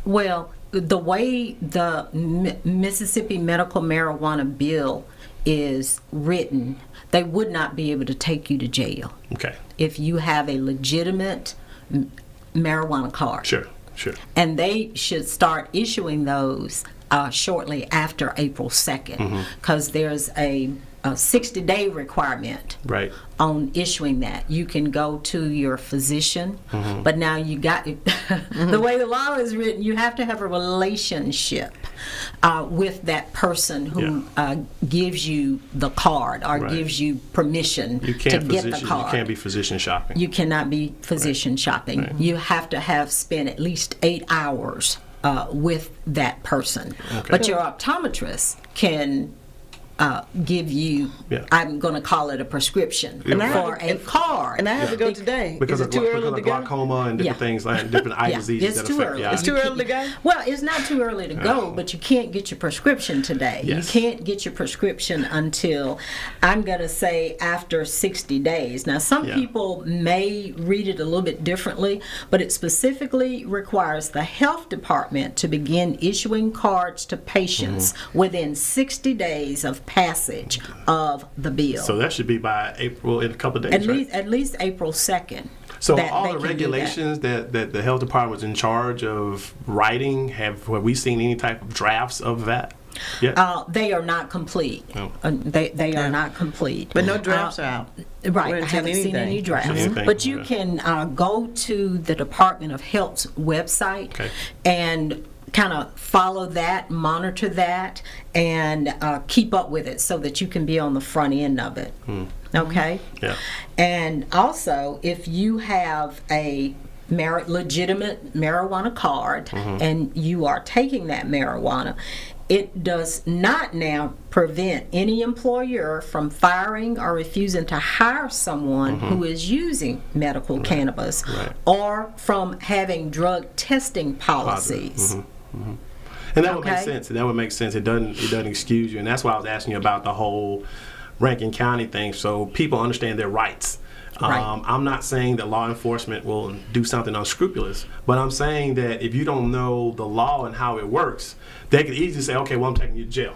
Well, the way the Mississippi medical marijuana bill is written, they would not be able to take you to jail. Okay. If you have a legitimate marijuana card. Sure. And they should start issuing those shortly after April 2nd, because there's a 60-day requirement on issuing that. You can go to your physician, but now you got the way the law is written, you have to have a relationship with that person who gives you the card or gives you permission to get the card. You can't be physician shopping. You cannot be physician shopping. Right. You have to have spent at least 8 hours with that person. Okay. But your optometrist can give you, I'm going to call it a prescription for a card. And I have to go today. Because is it too early to go? Glaucoma and different things, like different eye diseases. It's too early. It's too early to go? Well, it's not too early to go, but you can't get your prescription today. Yes. You can't get your prescription until, I'm going to say, after 60 days. Now, some people may read it a little bit differently, but it specifically requires the health department to begin issuing cards to patients within 60 days of passage of the bill. So that should be by April, in a couple of days, at least April 2nd. So all the regulations that the health department was in charge of writing, have we seen any type of drafts of that? Yeah. They are not complete. Oh. They are not complete. But no drafts are out. Right. I haven't seen any drafts. But you can go to the Department of Health's website and kind of follow that, monitor that, and keep up with it so that you can be on the front end of it. Okay? Yeah. And also, if you have a legitimate marijuana card and you are taking that marijuana, it does not now prevent any employer from firing or refusing to hire someone who is using medical cannabis or from having drug testing policies. And that would make sense. And that would make sense. It doesn't excuse you. And that's why I was asking you about the whole Rankin County thing, so people understand their rights. I'm not saying that law enforcement will do something unscrupulous, but I'm saying that if you don't know the law and how it works, they could easily say, okay, well, I'm taking you to jail.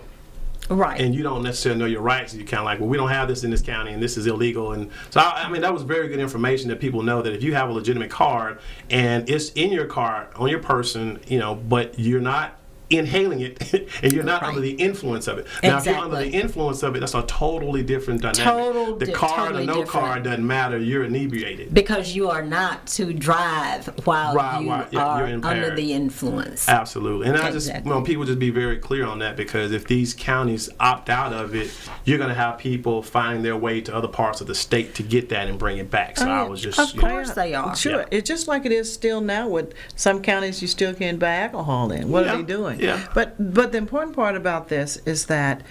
Right. And you don't necessarily know your rights. You kind of like, well, we don't have this in this county, and this is illegal. And so, I mean, that was very good information that people know that if you have a legitimate card and it's in your card, on your person, but you're not inhaling it and you're not under the influence of it. Now, if you're under the influence of it, that's a totally different dynamic. The card totally or no card doesn't matter. You're inebriated. Because you are not to drive while you are under the influence. Absolutely. And I just people just be very clear on that, because if these counties opt out of it, you're going to have people finding their way to other parts of the state to get that and bring it back. So I was just... Of course they are. Sure. Yeah. It's just like it is still now with some counties you still can't buy alcohol in. What are they doing? Yeah. But the important part about this is that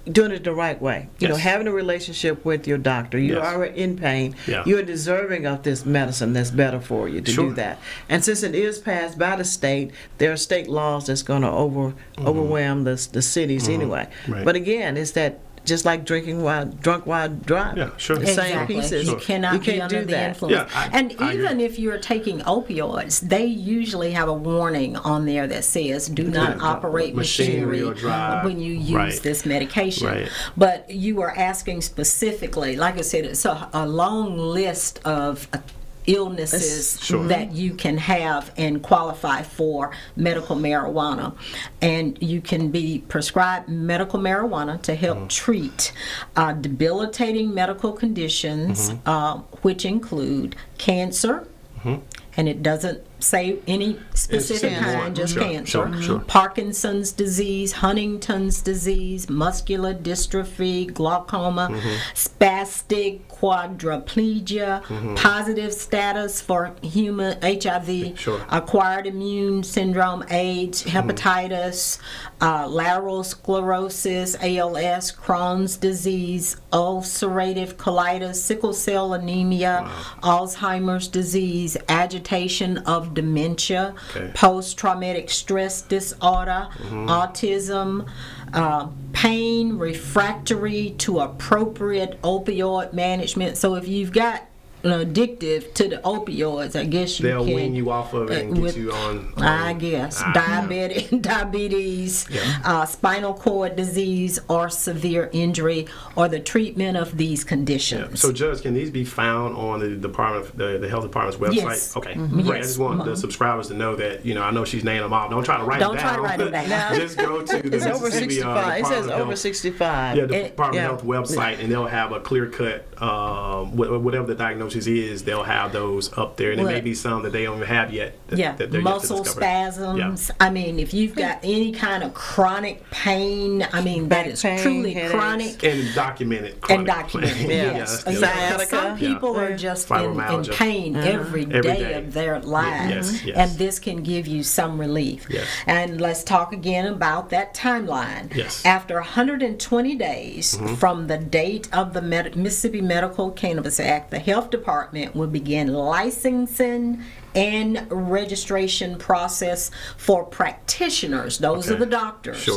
doing it the right way. Having a relationship with your doctor. You are in pain. Yeah. You're deserving of this medicine that's better for you to do that. And since it is passed by the state, there are state laws that's going to overwhelm the cities anyway. Right. But again, it's that just like drunk while driving. Yeah, sure. The same Exactly. pieces. You cannot be under the influence. Yeah, and even if you're taking opioids, they usually have a warning on there that says, do not operate machinery or drive when you use this medication. Right. But you were asking specifically, like I said, it's a long list of illnesses that you can have and qualify for medical marijuana, and you can be prescribed medical marijuana to help treat debilitating medical conditions, which include cancer, and it doesn't say any specific kind, just cancer, Parkinson's disease, Huntington's disease, muscular dystrophy, glaucoma, spastic quadriplegia, positive status for human HIV, acquired immune syndrome, AIDS, hepatitis, lateral sclerosis, ALS, Crohn's disease, ulcerative colitis, sickle cell anemia, Alzheimer's disease, agitation of dementia, post-traumatic stress disorder, autism, pain refractory to appropriate opioid management. So if you've got addictive to the opioids, I guess they'll wean you off of it and get you on I guess diabetes, spinal cord disease, or severe injury, or the treatment of these conditions. So, Judge, can these be found on the health department's website? Yes. Okay, great. I just want the subscribers to know that I know she's naming them off. Don't try to write them down. Just go to the It's over 65. It says over 65. Yeah, the Department of Health website, and they'll have a clear cut whatever the diagnosis is. They'll have those up there, and there may be some that they don't even have yet. That they're muscle yet to discover. spasms. I mean, if you've got any kind of chronic pain, I mean, that is truly headaches. Chronic and documented. Chronic pain. Yes. Sciatica. Some people are just in pain every day of their lives, and this can give you some relief. And let's talk again about that timeline. After 120 days from the date of the Mississippi Medical Cannabis Act, the Health Department will begin licensing and registration process for practitioners. Those are the doctors.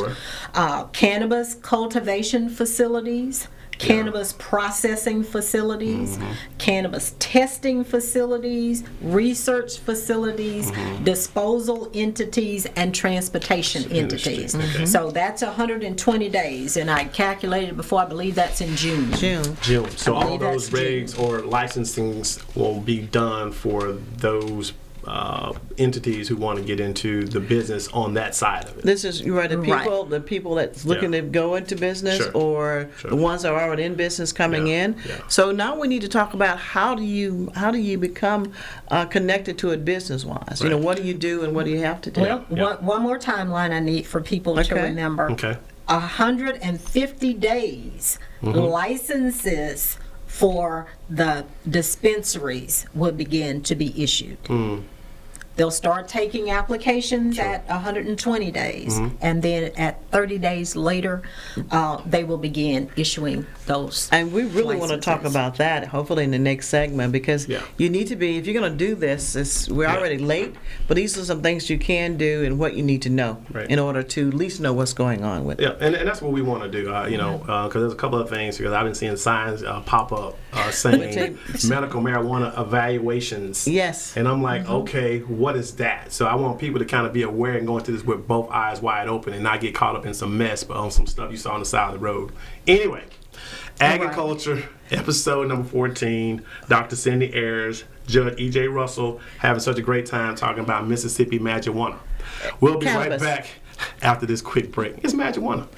Cannabis cultivation facilities, cannabis processing facilities, cannabis testing facilities, research facilities, disposal entities, and transportation entities. So that's 120 days, and I calculated before, I believe that's in June. So all those regs or licensings will be done for those entities who want to get into the business on that side of it. This is the people that's looking to go into business, or the ones that are already in business coming in. So now we need to talk about how do you become connected to it business wise. What do you do and what do you have to do? Well, one more timeline I need for people to remember. 150 days licenses for the dispensaries will begin to be issued. They'll start taking applications at 120 days, and then at 30 days later, they will begin issuing those. And we really want to talk about that, hopefully in the next segment, because you need to be, if you're going to do this, we're already late, but these are some things you can do and what you need to know in order to at least know what's going on with it. And that's what we want to do, because there's a couple of things, because I've been seeing signs pop up saying medical marijuana evaluations. And I'm like, okay, what is that? So I want people to kind of be aware and go into this with both eyes wide open and not get caught up in some mess, but on some stuff you saw on the side of the road. Anyway, Agriculture, episode number 14, Dr. Cindy Ayers, Judge E.J. Russell, having such a great time talking about Mississippi marijuana. We'll be right back after this quick break. It's marijuana.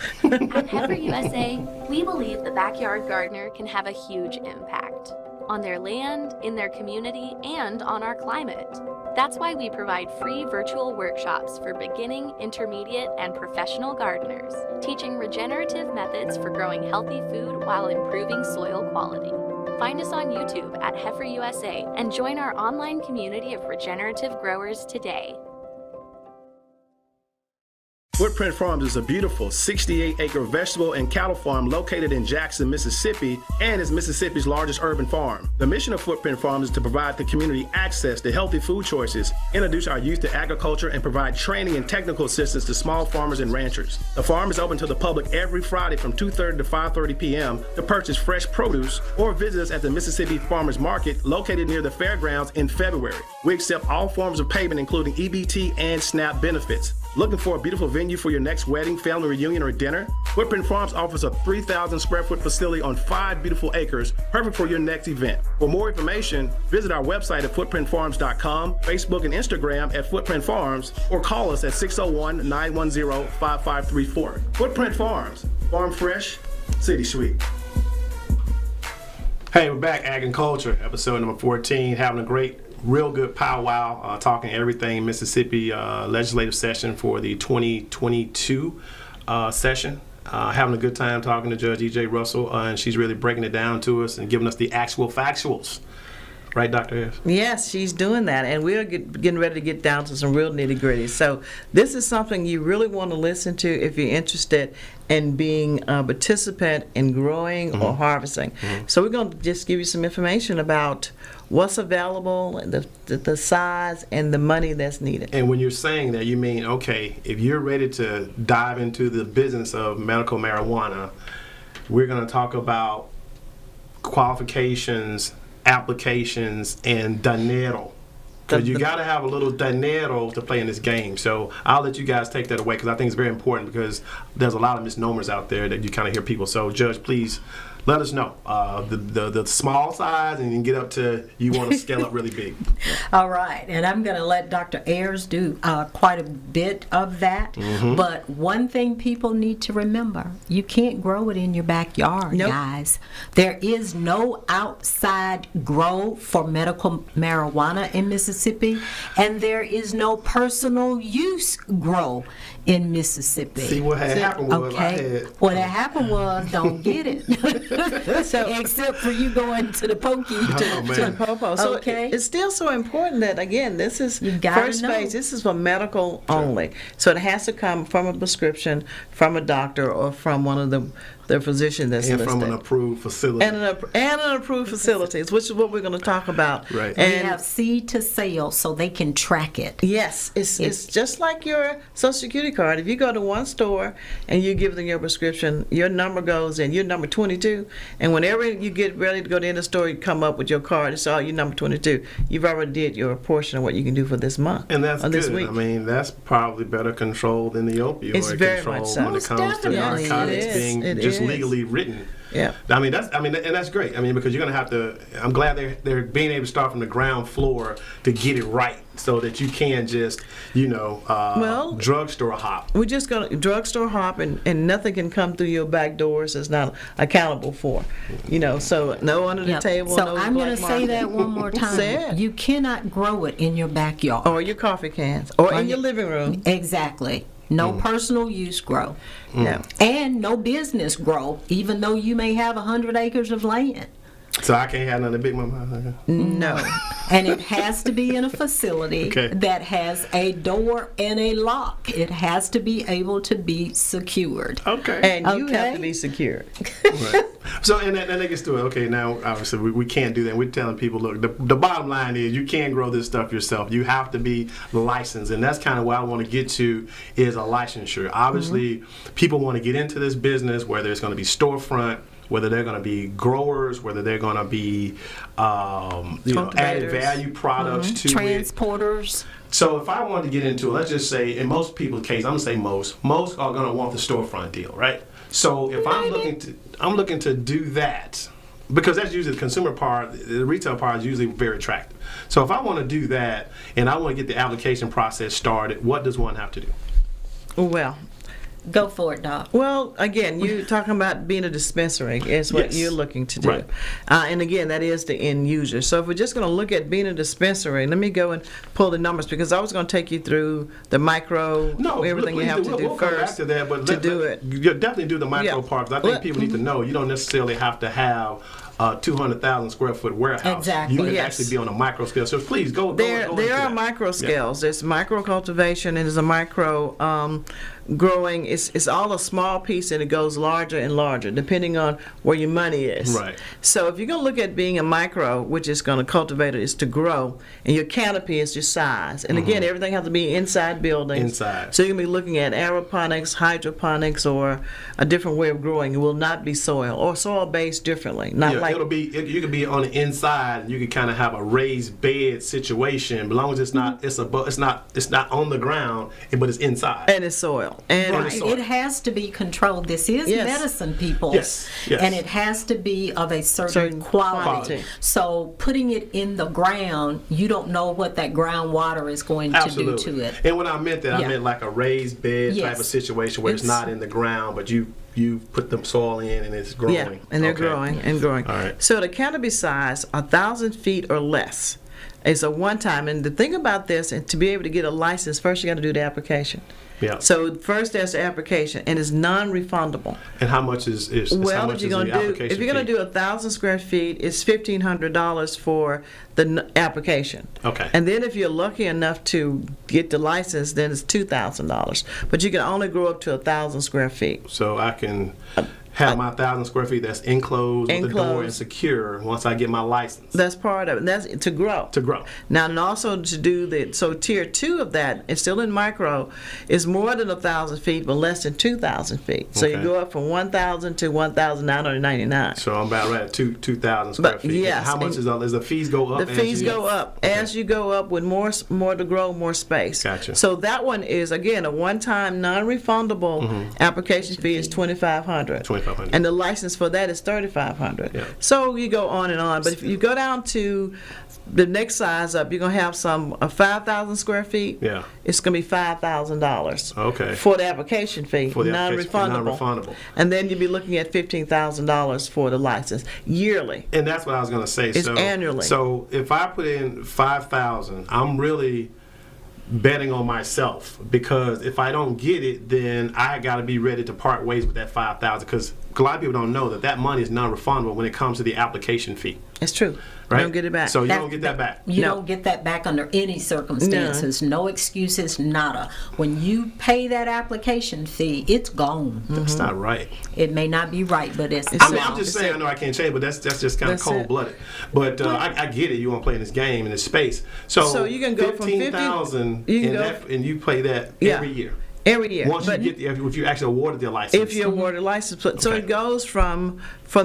At Heifer USA, we believe the backyard gardener can have a huge impact on their land, in their community, and on our climate. That's why we provide free virtual workshops for beginning, intermediate, and professional gardeners, teaching regenerative methods for growing healthy food while improving soil quality. Find us on YouTube at Heifer USA and join our online community of regenerative growers today. Footprint Farms is a beautiful 68-acre vegetable and cattle farm located in Jackson, Mississippi, and is Mississippi's largest urban farm. The mission of Footprint Farms is to provide the community access to healthy food choices, introduce our youth to agriculture, and provide training and technical assistance to small farmers and ranchers. The farm is open to the public every Friday from 2:30 to 5:30 p.m. to purchase fresh produce or visit us at the Mississippi Farmers Market located near the fairgrounds in February. We accept all forms of payment, including EBT and SNAP benefits. Looking for a beautiful venue for your next wedding, family reunion, or dinner? Footprint Farms offers a 3,000 square foot facility on 5 beautiful acres, perfect for your next event. For more information, visit our website at footprintfarms.com, Facebook and Instagram at Footprint Farms, or call us at 601-910-5534. Footprint Farms, farm fresh, city sweet. Hey, we're back, Ag and Culture, episode number 14, having a great, real good powwow, talking everything Mississippi legislative session for the 2022 session. Having a good time talking to Judge E.J. Russell, and she's really breaking it down to us and giving us the actual factuals. Right, Dr. Harris? Yes, she's doing that, and we're getting ready to get down to some real nitty-gritty. So this is something you really want to listen to if you're interested in being a participant in growing or harvesting. So we're going to just give you some information about what's available, the size, and the money that's needed. And when you're saying that, you mean, okay, if you're ready to dive into the business of medical marijuana, we're going to talk about qualifications, applications, and dinero. Because you got to have a little dinero to play in this game. So I'll let you guys take that away, because I think it's very important, because there's a lot of misnomers out there that you kind of hear people. So, Judge, please let us know the small size, and you can get up to you want to scale up really big. All right, and I'm going to let Dr. Ayers do quite a bit of that. But one thing people need to remember, you can't grow it in your backyard, guys. There is no outside grow for medical marijuana in Mississippi, and there is no personal use grow in Mississippi. See, what had happened was what had happened was don't get it. So except for you going to the pokey to the popo. So it's still so important that, again, this is first phase. This is for medical only. So it has to come from a prescription from a doctor or from one of the physician that's listed. And from an approved facility. And an approved facilities, which is what we're going to talk about. Right. And we have seed to sale so they can track it. Yes. It's just like your Social Security card. If you go to one store and you give them your prescription, your number goes in, you're number 22, and whenever you get ready to go to the store, you come up with your card, it's all, you're number 22. You've already did your portion of what you can do for this month. And that's good. This week. I mean, that's probably better controlled than the opioid control when it comes to narcotics being just legally written. Yeah. And that's great. I mean, because you're going to have to, I'm glad they're being able to start from the ground floor to get it right, so that you can just, drugstore hop. We're just going to drugstore hop, and nothing can come through your back doors that's not accountable for. So no under the table. So no I'm going to say that one more time. You cannot grow it in your backyard. Or your coffee cans. Or in your living room. Exactly. No personal use grow. No. And no business grow, even though you may have 100 acres of land. So I can't have none of the big mama? No. And it has to be in a facility that has a door and a lock. It has to be able to be secured. Okay. And you have to be secured. Right. So, and that gets to it. Okay, now, obviously, we can't do that. We're telling people, look, the bottom line is you can't grow this stuff yourself. You have to be licensed. And that's kind of what I want to get to, is a licensure. Obviously, people want to get into this business, whether it's going to be storefront, whether they're going to be growers, whether they're going to be added value products to transporters. So if I wanted to get into it, let's just say, in most people's case, I'm going to say most are going to want the storefront deal, right? So if I'm looking to do that, because that's usually the consumer part, the retail part is usually very attractive. So if I want to do that and I want to get the application process started, what does one have to do? Well, go for it, Doc. Well, again, you're talking about being a dispensary is what you're looking to do. Right. And again, that is the end user. So if we're just going to look at being a dispensary, let me go and pull the numbers, because I was going to take you through the micro, everything you have to do we'll first come back to that, but do it. You definitely do the micro part, because I think people need to know you don't necessarily have to have 200,000 square foot warehouse. Exactly. You can Yes. actually be on a micro scale. So please go. There into are that. micro scales. There's micro cultivation and there's a micro growing. It's all a small piece and it goes larger and larger depending on where your money is. Right. So if you're going to look at being a micro, which is going to cultivate it, is to grow, and your canopy is your size. And again, everything has to be inside buildings. Inside. So you're going to be looking at aeroponics, hydroponics, or a different way of growing. It will not be soil or soil based differently. Not Yeah, like you could be on the inside and you could kind of have a raised bed situation, as long as it's not it's not on the ground, but it's inside. and it's soil. And Right. It has to be controlled. This is Yes. medicine, people. Yes. Yes. And it has to be of a certain Certain quality. quality. So putting it in the ground, you don't know what that groundwater is going Absolutely. to do to it. And when I meant that, Yeah. I meant like a raised bed type Yes. of situation where it's not in the ground, but you put the soil in and it's growing. yeah, and they're Okay. growing and growing. All right. So the canopy size, 1,000 feet or less, is a one-time. And the thing about this, and to be able to get a license, first you got to do the application. Yeah. So first there's the application, and it's non-refundable. And how much is Well, how if much you're is gonna the do, application if you're gonna fee? do 1,000 square feet, it's $1,500 for the application. Okay. And then if you're lucky enough to get the license, then it's $2,000. But you can only grow up to 1,000 square feet. So I can have my 1,000 square feet that's enclosed with the door and Enclosed. secure once I get my license That's part of it. And that's to grow. to grow. Now, and also to do so tier 2 of that, it's still in micro, is more than 1,000 feet, but less than 2,000 feet. So you Okay. go up from 1,000 to 1,999. So I'm about right at 2,000 square But, feet. yes, How much and is the fees go up? The as fees you- go up Okay. as you go up with more to grow, more space. Gotcha. So that one is again a one-time non-refundable application fee is $2,500. $2,500. And the license for that is $3,500. Yeah. So you go on and on. But if you go down to the next size up, you're gonna have some 5,000 square feet. Yeah. It's gonna be $5,000. Okay. For the application fee, For the application fee, non-refundable. And then you'll be looking at $15,000 for the license yearly. And that's what I was going to say. It's so, annually. So if I put in 5,000, I'm really betting on myself, because if I don't get it, then I got to be ready to part ways with that 5,000, because a lot of people don't know that money is non-refundable when it comes to the application fee. It's true. Right? You don't get it back. So you don't get that back. You No. don't get that back under any circumstances. No excuses, nada. When you pay that application fee, it's gone. That's not right. It may not be right, but it's It's I mean, gone. I'm just saying, I know I can't change, but that's just kind of That's it. cold-blooded. But I get it. You want to play in this game, in this space. So you can go from 15,000, you can and you play that Yeah. every year. Every year. Once But you get if you actually awarded the license. if you're awarded a license. So Okay. it goes from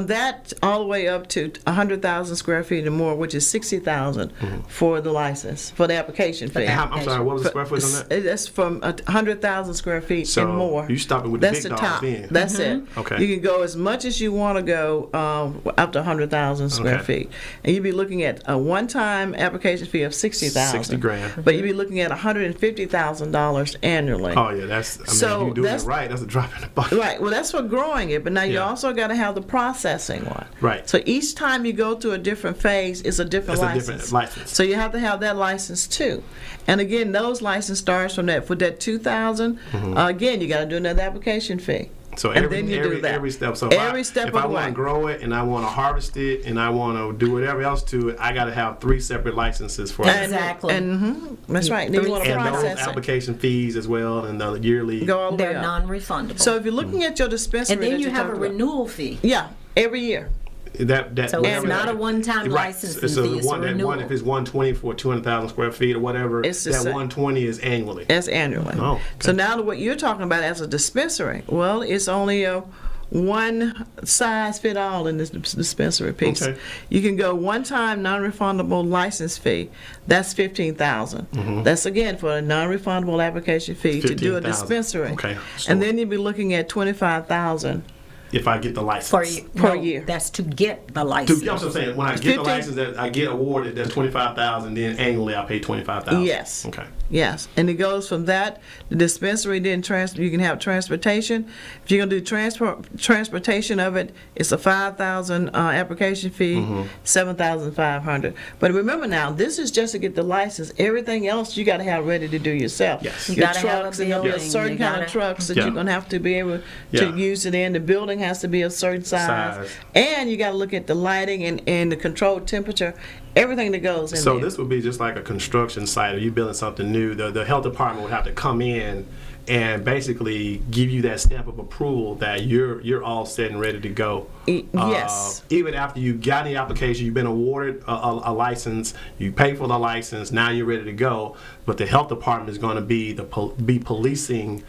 that all the way up to 100,000 square feet or more, which is 60,000 for the license, for the application fee. I'm sorry, what was the square foot on that? That's from 100,000 square feet So and more. you stopping with the That's big the dogs top. then. That's it. Okay. You can go as much as you want to go up to 100,000 square Okay. feet, and you'd be looking at a one-time application fee of 60,000. 60 grand. But you'd be looking at $150,000 annually. Oh yeah, that's. I mean, So if you doing that's- it right, that's a drop in the bucket. Right. Well, that's for growing it, but now you Yeah. also got to have the processing one. Right. So each time you go through a different phase, it's a different That's a license. different license. So you have to have that license too. And again, those license starts from that. For that 2,000, again, you got to do another application fee. So And every then you do that. every step. So Every step if of I the want way. to grow it and I want to harvest it and I want to do whatever else to it, I got to have 3 separate licenses for it. Exactly. And that's right. And then you want to And those process it. application fees as well, and the yearly. Go all the way They're up. non-refundable. So if you're looking at your dispensary, and then that you have a talked about- renewal fee. Yeah, every year. That So whatever it's not that- a one-time right. licensing It's a fee, it's a one, that renewal. one, if it's 120 for 200,000 square feet or whatever, It's the that same. 120 is annually. That's annually. Oh, okay. So now what you're talking about as a dispensary, well, it's only a one size fit all in this dispensary piece. Okay. You can go one-time non-refundable license fee. That's $15,000. That's again for a non-refundable application fee to do a 15,000. dispensary. Okay. So And then you'd be looking at $25,000 if I get the license. Per No, year. That's to get the To, license. you know what I'm saying? When I get the 15 license, that I get awarded, that's 25,000. Then annually, I pay 25,000. Yes. Okay. Yes, and it goes from that, the dispensary, then you can have transportation. If you're gonna do transportation of it, it's a 5,000 application fee, 7,500. But remember now, this is just to get the license. Everything else you gotta have ready to do yourself. Yes. You Your gotta have a trucks, and there'll be a building, certain you kind of gotta- trucks that Yeah. you're gonna have to be able to Yeah. use it in. The building has to be a certain size. And you got to look at the lighting and the controlled temperature, everything that goes in So there. this would be just like a construction site. If you're building something new, the health department would have to come in and basically give you that stamp of approval that you're all set and ready to go. Yes. Even after you got the application, you've been awarded a license, you pay for the license, now you're ready to go. But the health department is going to be policing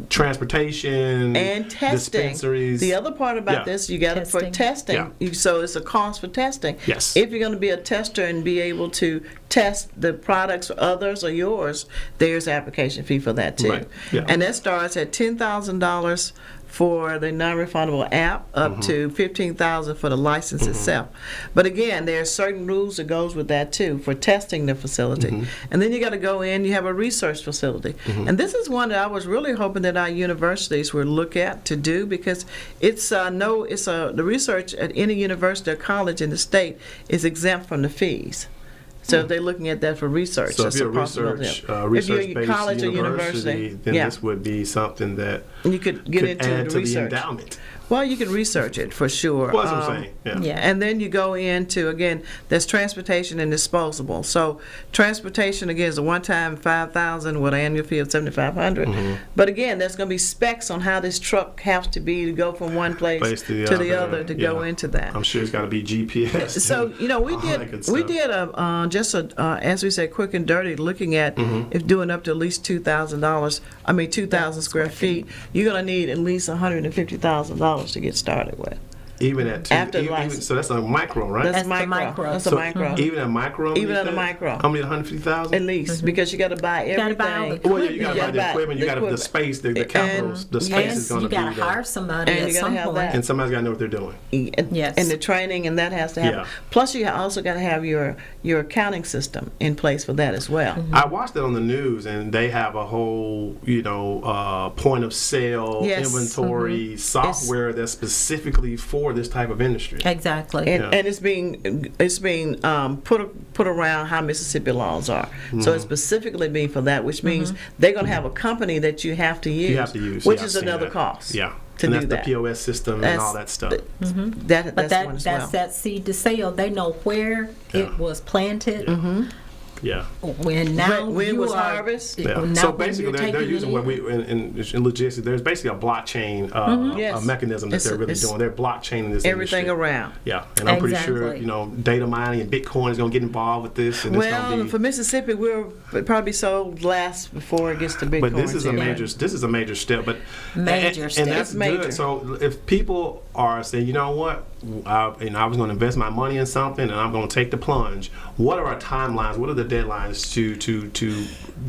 transportation and testing. Dispensaries. The other part about this, you got it for testing. So it's a cost for testing. Yes. If you're going to be a tester and be able to test the products for others or yours, there's an application fee for that too. Right. Yeah. And that starts at $10,000 for the non-refundable app, up to $15,000 for the license itself. But again, there are certain rules that goes with that too for testing the facility. And then you got to go in. You have a research facility, and this is one that I was really hoping that our universities would look at to do, because it's the research at any university or college in the state is exempt from the fees. So if they're looking at that for research, so that's if you're a possibility. research-based If you're college or university, then this would be something that you could get into add the to research. the endowment. Well, you can research it for sure. Well, that's what I'm saying. Yeah. And then you go into, again, there's transportation and disposable. So transportation, again, is a one-time $5,000 with an annual fee of $7,500. But again, there's going to be specs on how this truck has to be to go from one place to the other to go into that. I'm sure it's got to be GPS. So, you know, we did as we said, quick and dirty, looking at if doing up to at least $2,000 square feet, you're going to need at least $150,000 to get started with. Even at so that's a micro, right? That's micro. That's a micro. Even a micro. Even at a micro. How many? 150,000 at least, because you got to buy everything. Well, yeah, you got to buy the equipment. You got to the space, the capital. The space is going to be there. You got to hire somebody at some point, and somebody's got to know what they're doing. Yes. And the training, and that has to happen. Plus, you also got to have your accounting system in place for that as well. I watched it on the news, and they have a whole, point of sale inventory software that's specifically for this type of industry. Exactly. And it's being put around how Mississippi laws are. So it's specifically being for that, which means they're going to have a company that you have to use, which is another cost. Yeah. To and do that's that. The POS system and all that stuff. That's that seed to sale. They know where it was planted. Yeah. When was harvest? So basically, they're using what we in logistics. There's basically a blockchain mechanism that they're really doing. They're blockchaining this everything industry. around. Yeah, and I'm pretty sure data mining and Bitcoin is going to get involved with this. And for Mississippi, we'll probably sold last before it gets to Bitcoin. But this is a major step. But and that's good. So if people are saying, you know what, I was going to invest my money in something, and I'm going to take the plunge. What are our timelines? What are the deadlines to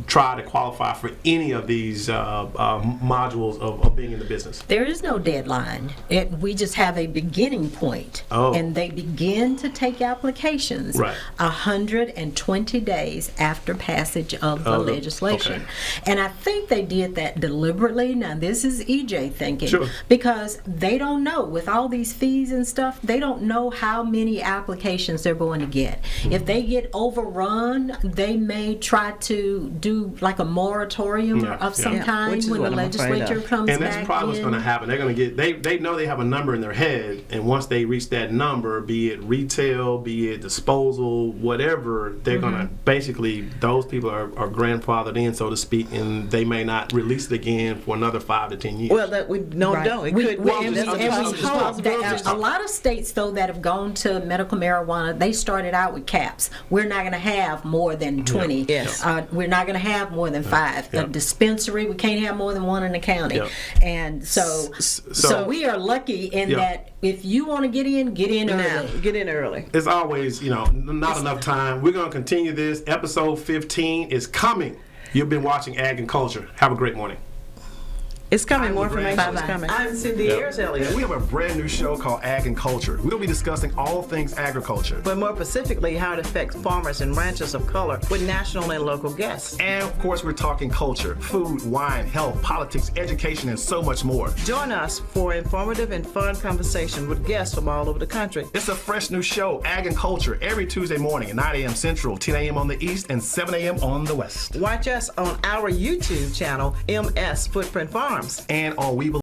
try to qualify for any of these modules of being in the business? There is no deadline. We just have a beginning point, and they begin to take applications 120 days after passage of the legislation. And I think they did that deliberately. Now, this is EJ thinking, because they don't know, with all these fees and stuff, they don't know how many applications they're going to get. If they get overrun, they may try to do like a moratorium of some kind when the legislature comes back in. And that's probably what's going to happen. They're going to get, they know they have a number in their head, and once they reach that number, be it retail, be it disposal, whatever, they're going to basically, those people are grandfathered in, so to speak, and they may not release it again for another 5 to 10 years. Well, that we don't. It could. A lot of states, though, that have gone to medical marijuana, they started out with caps. We're not going to have more than 20. We're not going to have more than 5. A dispensary, we can't have more than 1 in the county. And so we are lucky in that if you want to get in early. Get in early. It's always, not enough time. We're going to continue this. Episode 15 is coming. You've been watching Ag and Culture. Have a great morning. It's coming. More information is coming. I'm Cindy AYERS-ELLIOTT. We have a brand new show called Ag and Culture. We'll be discussing all things agriculture. But more specifically, how it affects farmers and ranchers of color with national and local guests. And of course, we're talking culture, food, wine, health, politics, education, and so much more. Join us for informative and fun conversation with guests from all over the country. It's a fresh new show, Ag and Culture, every Tuesday morning at 9 a.m. Central, 10 a.m. on the East, and 7 a.m. on the West. Watch us on our YouTube channel, MS Footprint Farms. And on We